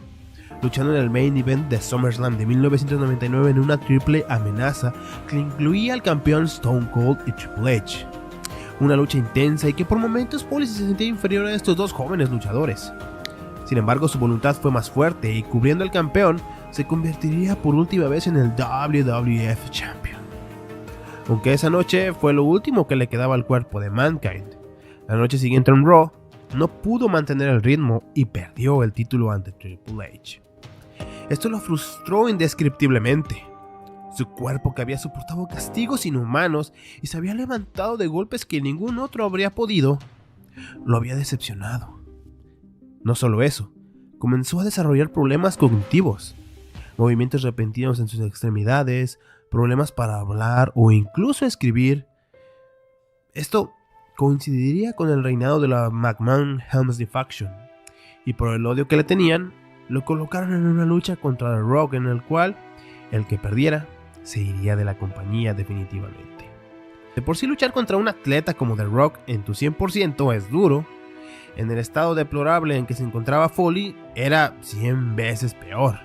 luchando en el main event de SummerSlam de 1999 en una triple amenaza que incluía al campeón Stone Cold y Triple H. Una lucha intensa y que por momentos Foley se sentía inferior a estos dos jóvenes luchadores. Sin embargo, su voluntad fue más fuerte y cubriendo al campeón, se convertiría por última vez en el WWF Champion. Aunque esa noche fue lo último que le quedaba al cuerpo de Mankind. La noche siguiente en Raw, no pudo mantener el ritmo y perdió el título ante Triple H. Esto lo frustró indescriptiblemente. Su cuerpo, que había soportado castigos inhumanos y se había levantado de golpes que ningún otro habría podido, lo había decepcionado. No solo eso, comenzó a desarrollar problemas cognitivos, movimientos repentinos en sus extremidades, problemas para hablar o incluso escribir. Esto coincidiría con el reinado de la McMahon-Helmsley faction, y por el odio que le tenían, lo colocaron en una lucha contra The Rock en el cual el que perdiera se iría de la compañía definitivamente. De por sí luchar contra un atleta como The Rock en tu 100% es duro. En el estado deplorable en que se encontraba Foley era 100 veces peor.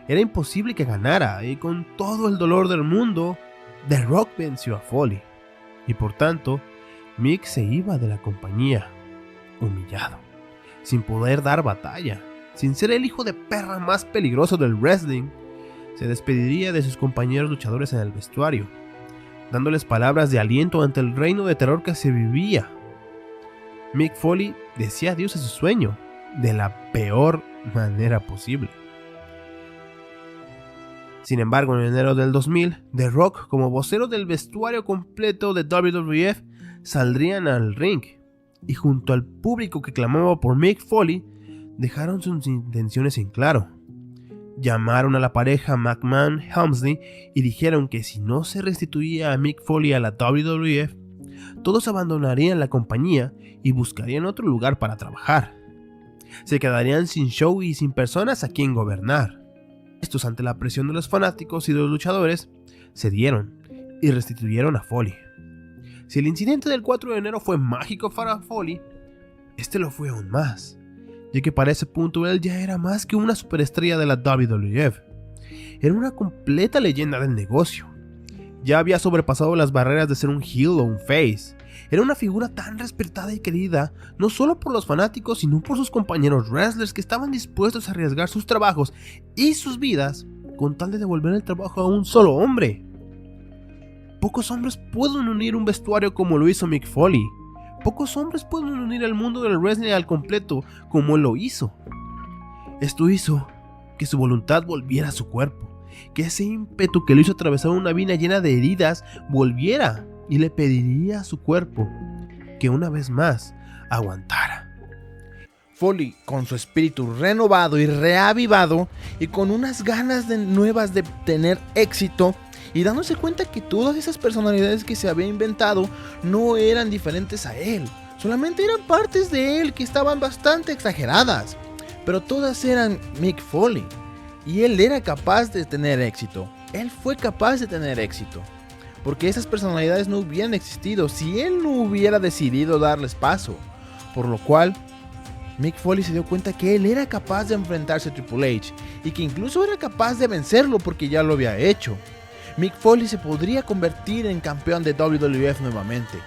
Era imposible que ganara y con todo el dolor del mundo, The Rock venció a Foley. Y por tanto, Mick se iba de la compañía, humillado, sin poder dar batalla, sin ser el hijo de perra más peligroso del wrestling. Se despediría de sus compañeros luchadores en el vestuario, dándoles palabras de aliento ante el reino de terror que se vivía. Mick Foley decía adiós a su sueño de la peor manera posible. Sin embargo, en enero del 2000, The Rock, como vocero del vestuario completo de WWF, saldrían al ring y junto al público que clamaba por Mick Foley, dejaron sus intenciones en claro. Llamaron a la pareja McMahon-Helmsley y dijeron que si no se restituía a Mick Foley a la WWF, todos abandonarían la compañía y buscarían otro lugar para trabajar. Se quedarían sin show y sin personas a quien gobernar. Estos, ante la presión de los fanáticos y de los luchadores, cedieron y restituyeron a Foley. Si el incidente del 4 de enero fue mágico para Foley, este lo fue aún más, ya que para ese punto él ya era más que una superestrella de la WWF. Era una completa leyenda del negocio. Ya había sobrepasado las barreras de ser un heel o un face. Era una figura tan respetada y querida, no solo por los fanáticos, sino por sus compañeros wrestlers que estaban dispuestos a arriesgar sus trabajos y sus vidas con tal de devolver el trabajo a un solo hombre. Pocos hombres pueden unir un vestuario como lo hizo Mick Foley. Pocos hombres pueden unir el mundo del wrestling al completo como él lo hizo. Esto hizo que su voluntad volviera a su cuerpo, que ese ímpetu que lo hizo atravesar una vida llena de heridas volviera y le pediría a su cuerpo que una vez más aguantara. Foley, con su espíritu renovado y reavivado y con unas ganas nuevas de tener éxito, y dándose cuenta que todas esas personalidades que se había inventado no eran diferentes a él, solamente eran partes de él que estaban bastante exageradas, pero todas eran Mick Foley, y él era capaz de tener éxito. Él fue capaz de tener éxito, porque esas personalidades no hubieran existido si él no hubiera decidido darles paso, por lo cual Mick Foley se dio cuenta que él era capaz de enfrentarse a Triple H y que incluso era capaz de vencerlo porque ya lo había hecho. Mick Foley se podría convertir en campeón de WWF nuevamente.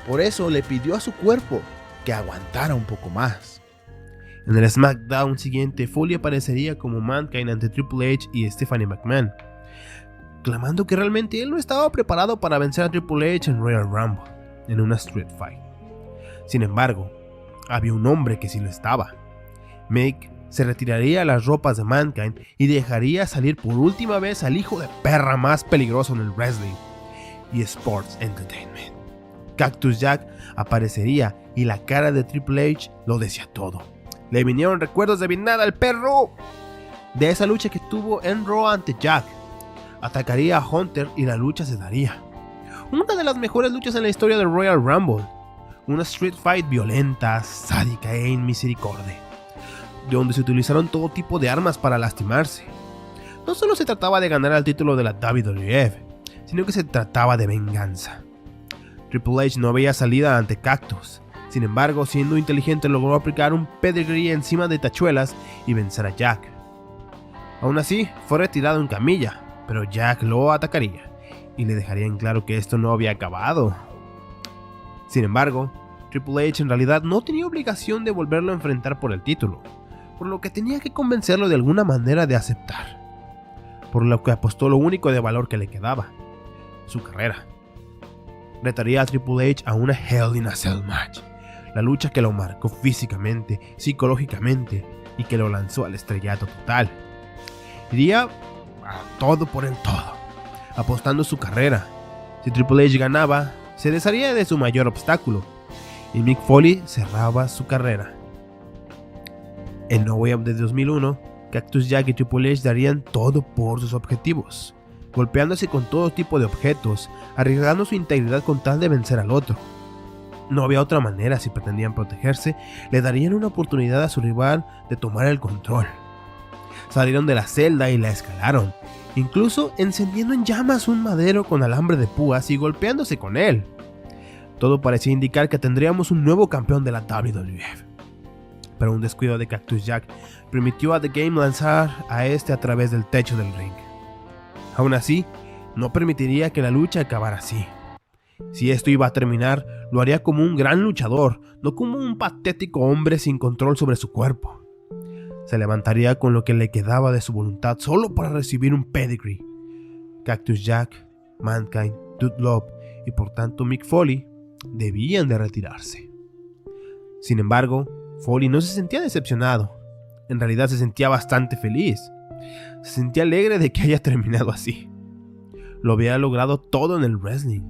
Por eso le pidió a su cuerpo que aguantara un poco más. En el SmackDown siguiente, Foley aparecería como Mankind ante Triple H y Stephanie McMahon, clamando que realmente él no estaba preparado para vencer a Triple H en Royal Rumble, en una Street Fight. Sin embargo, había un hombre que sí lo estaba. Mick se retiraría las ropas de Mankind y dejaría salir por última vez al hijo de perra más peligroso en el wrestling y Sports Entertainment. Cactus Jack aparecería y la cara de Triple H lo decía todo. Le vinieron recuerdos de Vietnam al perro, de esa lucha que tuvo en Raw ante Jack. Atacaría a Hunter y la lucha se daría. una de las mejores luchas en la historia del Royal Rumble. Una street fight violenta, sádica e inmisericordia, donde se utilizaron todo tipo de armas para lastimarse. No solo se trataba de ganar el título de la WWF, sino que se trataba de venganza. Triple H no veía salida ante Cactus. Sin embargo, siendo inteligente, logró aplicar un pedigree encima de Tachuelas y vencer a Jack. Aún así, fue retirado en camilla, pero Jack lo atacaría y le dejaría en claro que esto no había acabado. Sin embargo, Triple H en realidad no tenía obligación de volverlo a enfrentar por el título, por lo que tenía que convencerlo de alguna manera de aceptar, por lo que apostó lo único de valor que le quedaba, su carrera. Retaría a Triple H a una Hell in a Cell match, la lucha que lo marcó físicamente, psicológicamente y que lo lanzó al estrellato total. Iría a todo por el todo, apostando su carrera. Si Triple H ganaba, se desharía de su mayor obstáculo, y Mick Foley cerraba su carrera. En No Way Out de 2001, Cactus Jack y Triple H darían todo por sus objetivos, golpeándose con todo tipo de objetos, arriesgando su integridad con tal de vencer al otro. No había otra manera. Si pretendían protegerse, le darían una oportunidad a su rival de tomar el control. Salieron de la celda y la escalaron, incluso encendiendo en llamas un madero con alambre de púas y golpeándose con él. Todo parecía indicar que tendríamos un nuevo campeón de la WWF. Pero un descuido de Cactus Jack permitió a The Game lanzar a este a través del techo del ring. Aún así, no permitiría que la lucha acabara así. Si esto iba a terminar, lo haría como un gran luchador, no como un patético hombre sin control sobre su cuerpo. Se levantaría con lo que le quedaba de su voluntad solo para recibir un pedigree. Cactus Jack, Mankind, Dude Love y por tanto Mick Foley debían de retirarse. Sin embargo, Foley no se sentía decepcionado. En realidad se sentía bastante feliz. Se sentía alegre de que haya terminado así. Lo había logrado todo en el wrestling.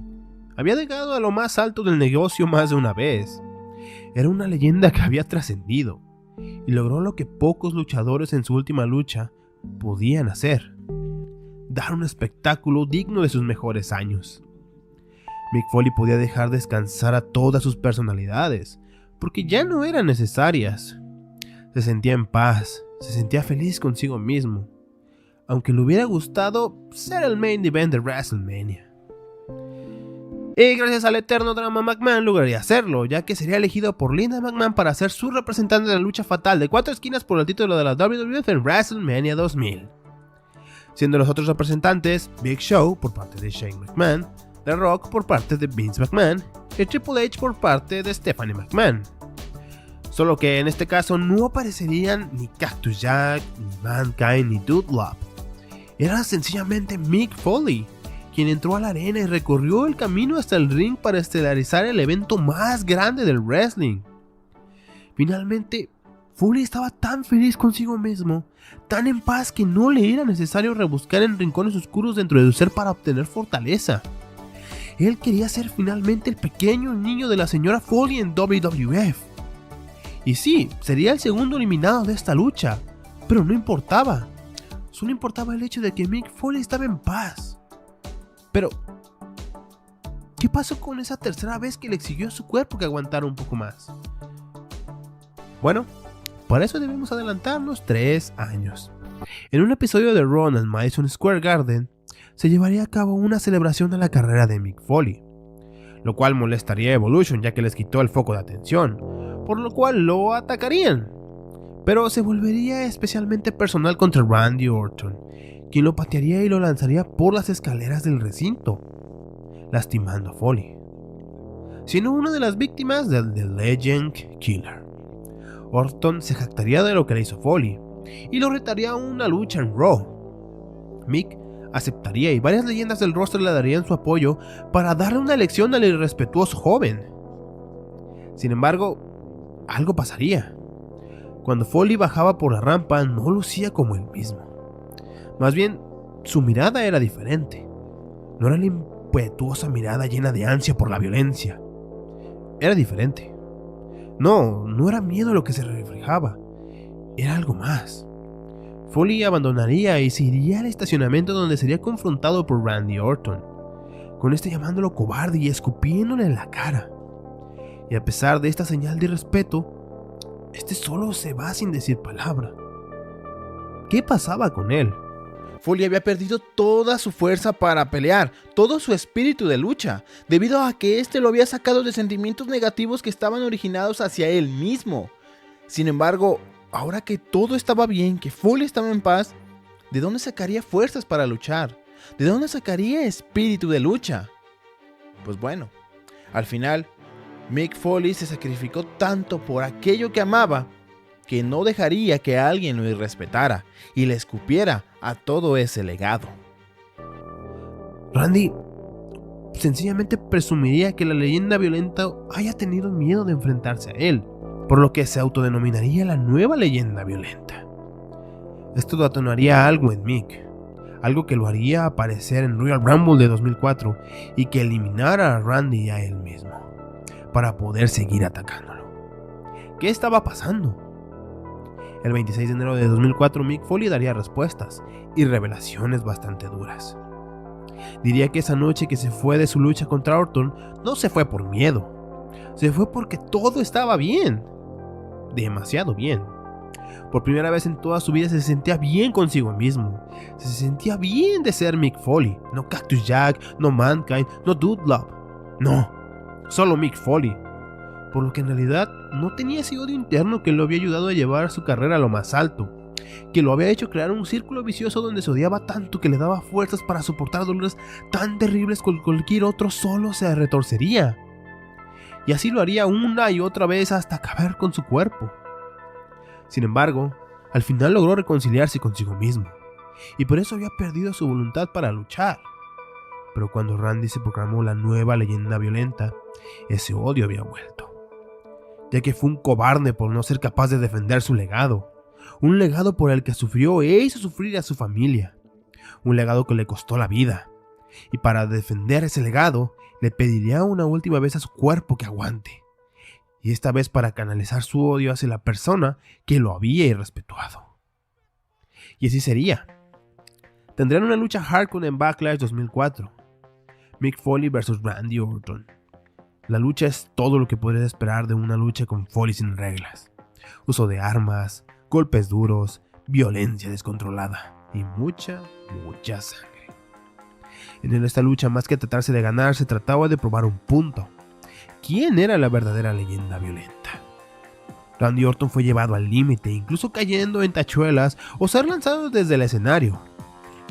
Había llegado a lo más alto del negocio más de una vez. Era una leyenda que había trascendido y logró lo que pocos luchadores en su última lucha podían hacer: dar un espectáculo digno de sus mejores años. Mick Foley podía dejar descansar a todas sus personalidades, porque ya no eran necesarias. Se sentía en paz, se sentía feliz consigo mismo, aunque le hubiera gustado ser el main event de WrestleMania. Y gracias al eterno drama, McMahon lograría hacerlo, ya que sería elegido por Linda McMahon para ser su representante de la lucha fatal de 4 esquinas por el título de la WWF en WrestleMania 2000. Siendo los otros representantes Big Show por parte de Shane McMahon, The Rock por parte de Vince McMahon y Triple H por parte de Stephanie McMahon. Solo que en este caso no aparecerían ni Cactus Jack, ni Mankind, ni Dude Love. Era sencillamente Mick Foley, quien entró a la arena y recorrió el camino hasta el ring para estelarizar el evento más grande del wrestling. Finalmente, Foley estaba tan feliz consigo mismo, tan en paz, que no le era necesario rebuscar en rincones oscuros dentro de su ser para obtener fortaleza. Él quería ser finalmente el pequeño niño de la señora Foley en WWF. Y sí, sería el segundo eliminado de esta lucha, pero no importaba. Solo importaba el hecho de que Mick Foley estaba en paz. Pero, ¿qué pasó con esa tercera vez que le exigió a su cuerpo que aguantara un poco más? Bueno, para eso debemos adelantarnos 3 años. En un episodio de Raw en Madison Square Garden, se llevaría a cabo una celebración a la carrera de Mick Foley, lo cual molestaría a Evolution, ya que les quitó el foco de atención, por lo cual lo atacarían. Pero se volvería especialmente personal contra Randy Orton, quien lo patearía y lo lanzaría por las escaleras del recinto, lastimando a Foley, siendo una de las víctimas del The Legend Killer. Orton se jactaría de lo que le hizo Foley y lo retaría a una lucha en Raw. Mick aceptaría y varias leyendas del roster le darían su apoyo para darle una lección al irrespetuoso joven. Sin embargo, algo pasaría. Cuando Foley bajaba por la rampa, no lucía como él mismo. Más bien, su mirada era diferente. No era la impetuosa mirada llena de ansia por la violencia. Era diferente. No era miedo lo que se reflejaba. Era algo más. Foley abandonaría y se iría al estacionamiento, donde sería confrontado por Randy Orton, con este llamándolo cobarde y escupiéndole en la cara. Y a pesar de esta señal de respeto, este solo se va sin decir palabra. ¿Qué pasaba con él? Foley había perdido toda su fuerza para pelear, todo su espíritu de lucha, debido a que este lo había sacado de sentimientos negativos que estaban originados hacia él mismo. Sin embargo, ahora que todo estaba bien, que Foley estaba en paz, ¿de dónde sacaría fuerzas para luchar? ¿De dónde sacaría espíritu de lucha? Pues bueno, al final, Mick Foley se sacrificó tanto por aquello que amaba, que no dejaría que alguien lo irrespetara y le escupiera a todo ese legado. Randy sencillamente presumiría que la leyenda violenta haya tenido miedo de enfrentarse a él, por lo que se autodenominaría la nueva leyenda violenta. Esto detonaría algo en Mick, algo que lo haría aparecer en Royal Rumble de 2004 y que eliminara a Randy y a él mismo, para poder seguir atacándolo. ¿Qué estaba pasando? El 26 de enero de 2004, Mick Foley daría respuestas y revelaciones bastante duras. Diría que esa noche que se fue de su lucha contra Orton, no se fue por miedo. Se fue porque todo estaba bien. Demasiado bien. Por primera vez en toda su vida se sentía bien consigo mismo. Se sentía bien de ser Mick Foley. No Cactus Jack, no Mankind, no Dude Love. No, solo Mick Foley. Por lo que en realidad no tenía ese odio interno que lo había ayudado a llevar su carrera a lo más alto, que lo había hecho crear un círculo vicioso donde se odiaba tanto que le daba fuerzas para soportar dolores tan terribles que cualquier otro solo se retorcería. Y así lo haría una y otra vez hasta acabar con su cuerpo. Sin embargo, al final logró reconciliarse consigo mismo, y por eso había perdido su voluntad para luchar. Pero cuando Randy se proclamó la nueva leyenda violenta, ese odio había vuelto, ya que fue un cobarde por no ser capaz de defender su legado, un legado por el que sufrió e hizo sufrir a su familia, un legado que le costó la vida, y para defender ese legado le pediría una última vez a su cuerpo que aguante, y esta vez para canalizar su odio hacia la persona que lo había irrespetuado. Y así sería. Tendrían una lucha hardcore en Backlash 2004, Mick Foley vs Randy Orton. La lucha es todo lo que podrías esperar de una lucha con Foley sin reglas. Uso de armas, golpes duros, violencia descontrolada y mucha sangre. En esta lucha, más que tratarse de ganar, se trataba de probar un punto. ¿Quién era la verdadera leyenda violenta? Randy Orton fue llevado al límite, incluso cayendo en tachuelas o ser lanzado desde el escenario.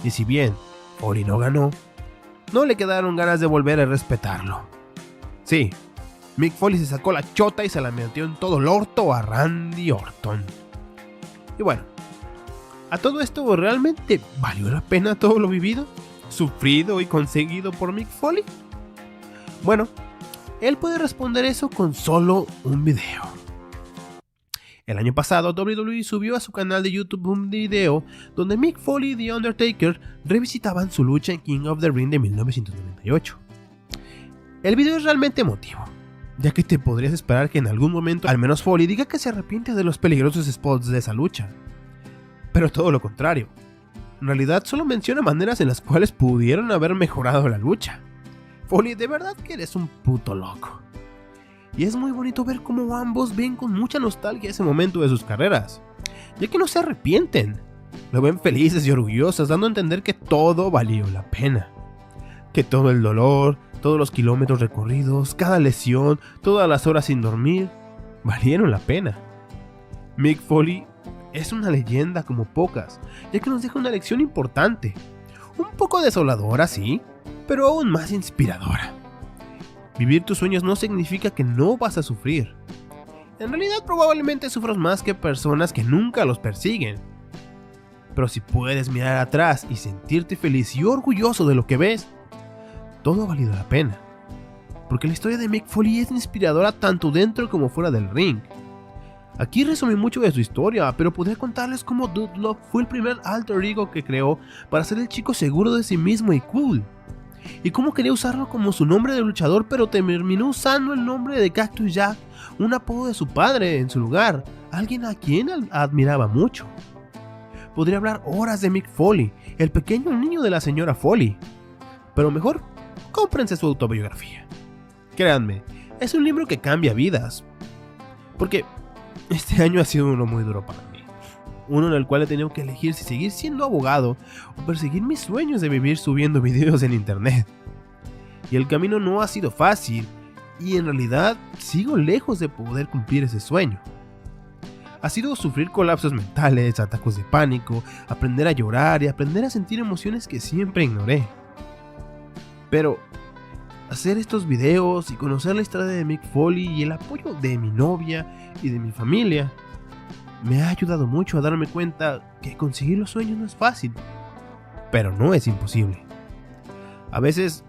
Y si bien Foley no ganó, no le quedaron ganas de volver a respetarlo. Sí, Mick Foley se sacó la chota y se la metió en todo el orto a Randy Orton. Y bueno, a todo esto, ¿realmente valió la pena todo lo vivido, sufrido y conseguido por Mick Foley? Bueno, él puede responder eso con solo un video. El año pasado, WWE subió a su canal de YouTube un video donde Mick Foley y The Undertaker revisitaban su lucha en King of the Ring de 1998. El video es realmente emotivo, ya que te podrías esperar que en algún momento al menos Foley diga que se arrepiente de los peligrosos spots de esa lucha. Pero todo lo contrario. En realidad solo menciona maneras en las cuales pudieron haber mejorado la lucha. Foley, de verdad que eres un puto loco. Y es muy bonito ver cómo ambos ven con mucha nostalgia ese momento de sus carreras, ya que no se arrepienten. Lo ven felices y orgullosos, dando a entender que todo valió la pena. Que todo el dolor, todos los kilómetros recorridos, cada lesión, todas las horas sin dormir, valieron la pena. Mick Foley es una leyenda como pocas, ya que nos deja una lección importante. Un poco desoladora, sí, pero aún más inspiradora. Vivir tus sueños no significa que no vas a sufrir. En realidad probablemente sufras más que personas que nunca los persiguen. Pero si puedes mirar atrás y sentirte feliz y orgulloso de lo que ves, todo ha valido la pena. Porque la historia de Mick Foley es inspiradora tanto dentro como fuera del ring. Aquí resumí mucho de su historia, pero podría contarles cómo Dude Love fue el primer alter ego que creó para ser el chico seguro de sí mismo y cool. Y cómo quería usarlo como su nombre de luchador, pero terminó usando el nombre de Cactus Jack, un apodo de su padre, en su lugar, alguien a quien admiraba mucho. Podría hablar horas de Mick Foley, el pequeño niño de la señora Foley, pero mejor cómprense su autobiografía. Créanme, es un libro que cambia vidas. Porque este año ha sido uno muy duro para mí. Uno en el cual he tenido que elegir si seguir siendo abogado o perseguir mis sueños de vivir subiendo videos en internet. Y el camino no ha sido fácil, y en realidad sigo lejos de poder cumplir ese sueño. Ha sido sufrir colapsos mentales, ataques de pánico, aprender a llorar y aprender a sentir emociones que siempre ignoré. Pero hacer estos videos y conocer la historia de Mick Foley y el apoyo de mi novia y de mi familia me ha ayudado mucho a darme cuenta que conseguir los sueños no es fácil, pero no es imposible. A veces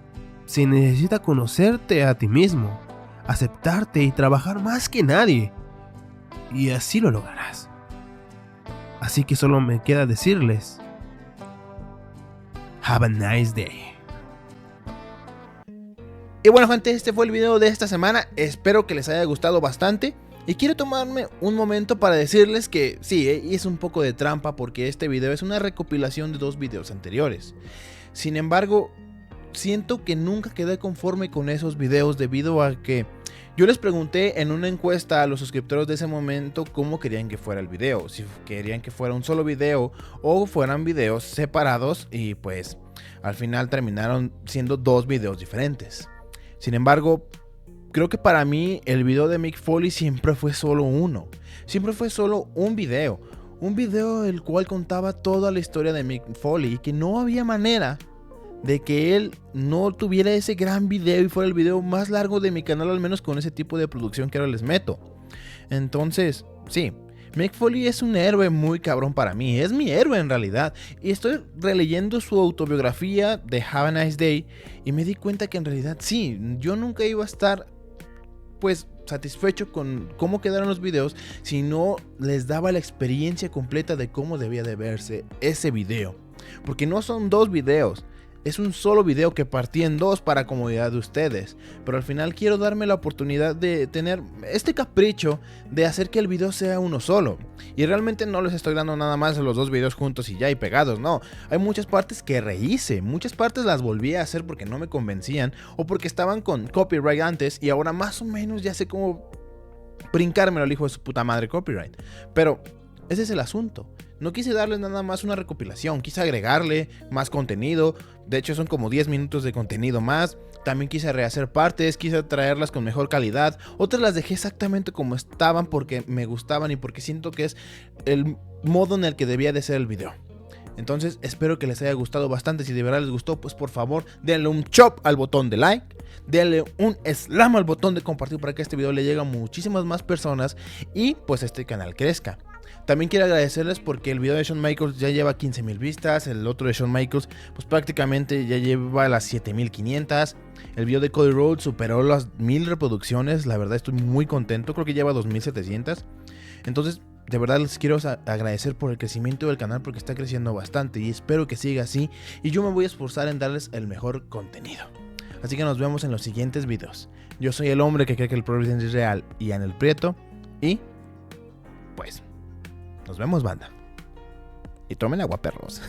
se necesita conocerte a ti mismo, aceptarte y trabajar más que nadie, y así lo lograrás. Así que solo me queda decirles: have a nice day. Y bueno, gente, este fue el video de esta semana. Espero que les haya gustado bastante. Y quiero tomarme un momento para decirles que sí, es un poco de trampa, porque este video es una recopilación de 2 videos anteriores. Sin embargo, siento que nunca quedé conforme con esos videos, debido a que yo les pregunté en una encuesta a los suscriptores de ese momento cómo querían que fuera el video, si querían que fuera un solo video o fueran videos separados, y pues al final terminaron siendo 2 videos diferentes. Sin embargo, creo que para mí el video de Mick Foley siempre fue solo uno, siempre fue solo un video el cual contaba toda la historia de Mick Foley, y que no había manera de que él no tuviera ese gran video y fuera el video más largo de mi canal, al menos con ese tipo de producción que ahora les meto. Entonces, sí, Mick Foley es un héroe muy cabrón para mí, es mi héroe en realidad. Y estoy releyendo su autobiografía de Have a Nice Day y me di cuenta que en realidad sí, yo nunca iba a estar pues satisfecho con cómo quedaron los videos si no les daba la experiencia completa de cómo debía de verse ese video. Porque no son 2 videos, es un solo video que partí en 2 para comodidad de ustedes, pero al final quiero darme la oportunidad de tener este capricho de hacer que el video sea uno solo. Y realmente no les estoy dando nada más los 2 videos juntos y ya y pegados, no. Hay muchas partes que rehice, muchas partes las volví a hacer porque no me convencían o porque estaban con copyright antes, y ahora más o menos ya sé cómo brincármelo al hijo de su puta madre copyright. Pero ese es el asunto. No quise darles nada más una recopilación, quise agregarle más contenido. De hecho son como 10 minutos de contenido más. También quise rehacer partes, quise traerlas con mejor calidad. Otras las dejé exactamente como estaban porque me gustaban y porque siento que es el modo en el que debía de ser el video. Entonces espero que les haya gustado bastante. Si de verdad les gustó, pues por favor denle un chop al botón de like, denle un slam al botón de compartir para que este video le llegue a muchísimas más personas y pues este canal crezca. También quiero agradecerles porque el video de Shawn Michaels ya lleva 15,000 vistas. El otro de Shawn Michaels pues prácticamente ya lleva las 7,500. El video de Cody Rhodes superó las 1000 reproducciones. La verdad estoy muy contento, creo que lleva 2700. Entonces de verdad les quiero agradecer por el crecimiento del canal, porque está creciendo bastante y espero que siga así. Y yo me voy a esforzar en darles el mejor contenido. Así que nos vemos en los siguientes videos. Yo soy el hombre que cree que el progreso es real, Ian el Prieto. Y pues nos vemos, banda. Y tomen agua, perros.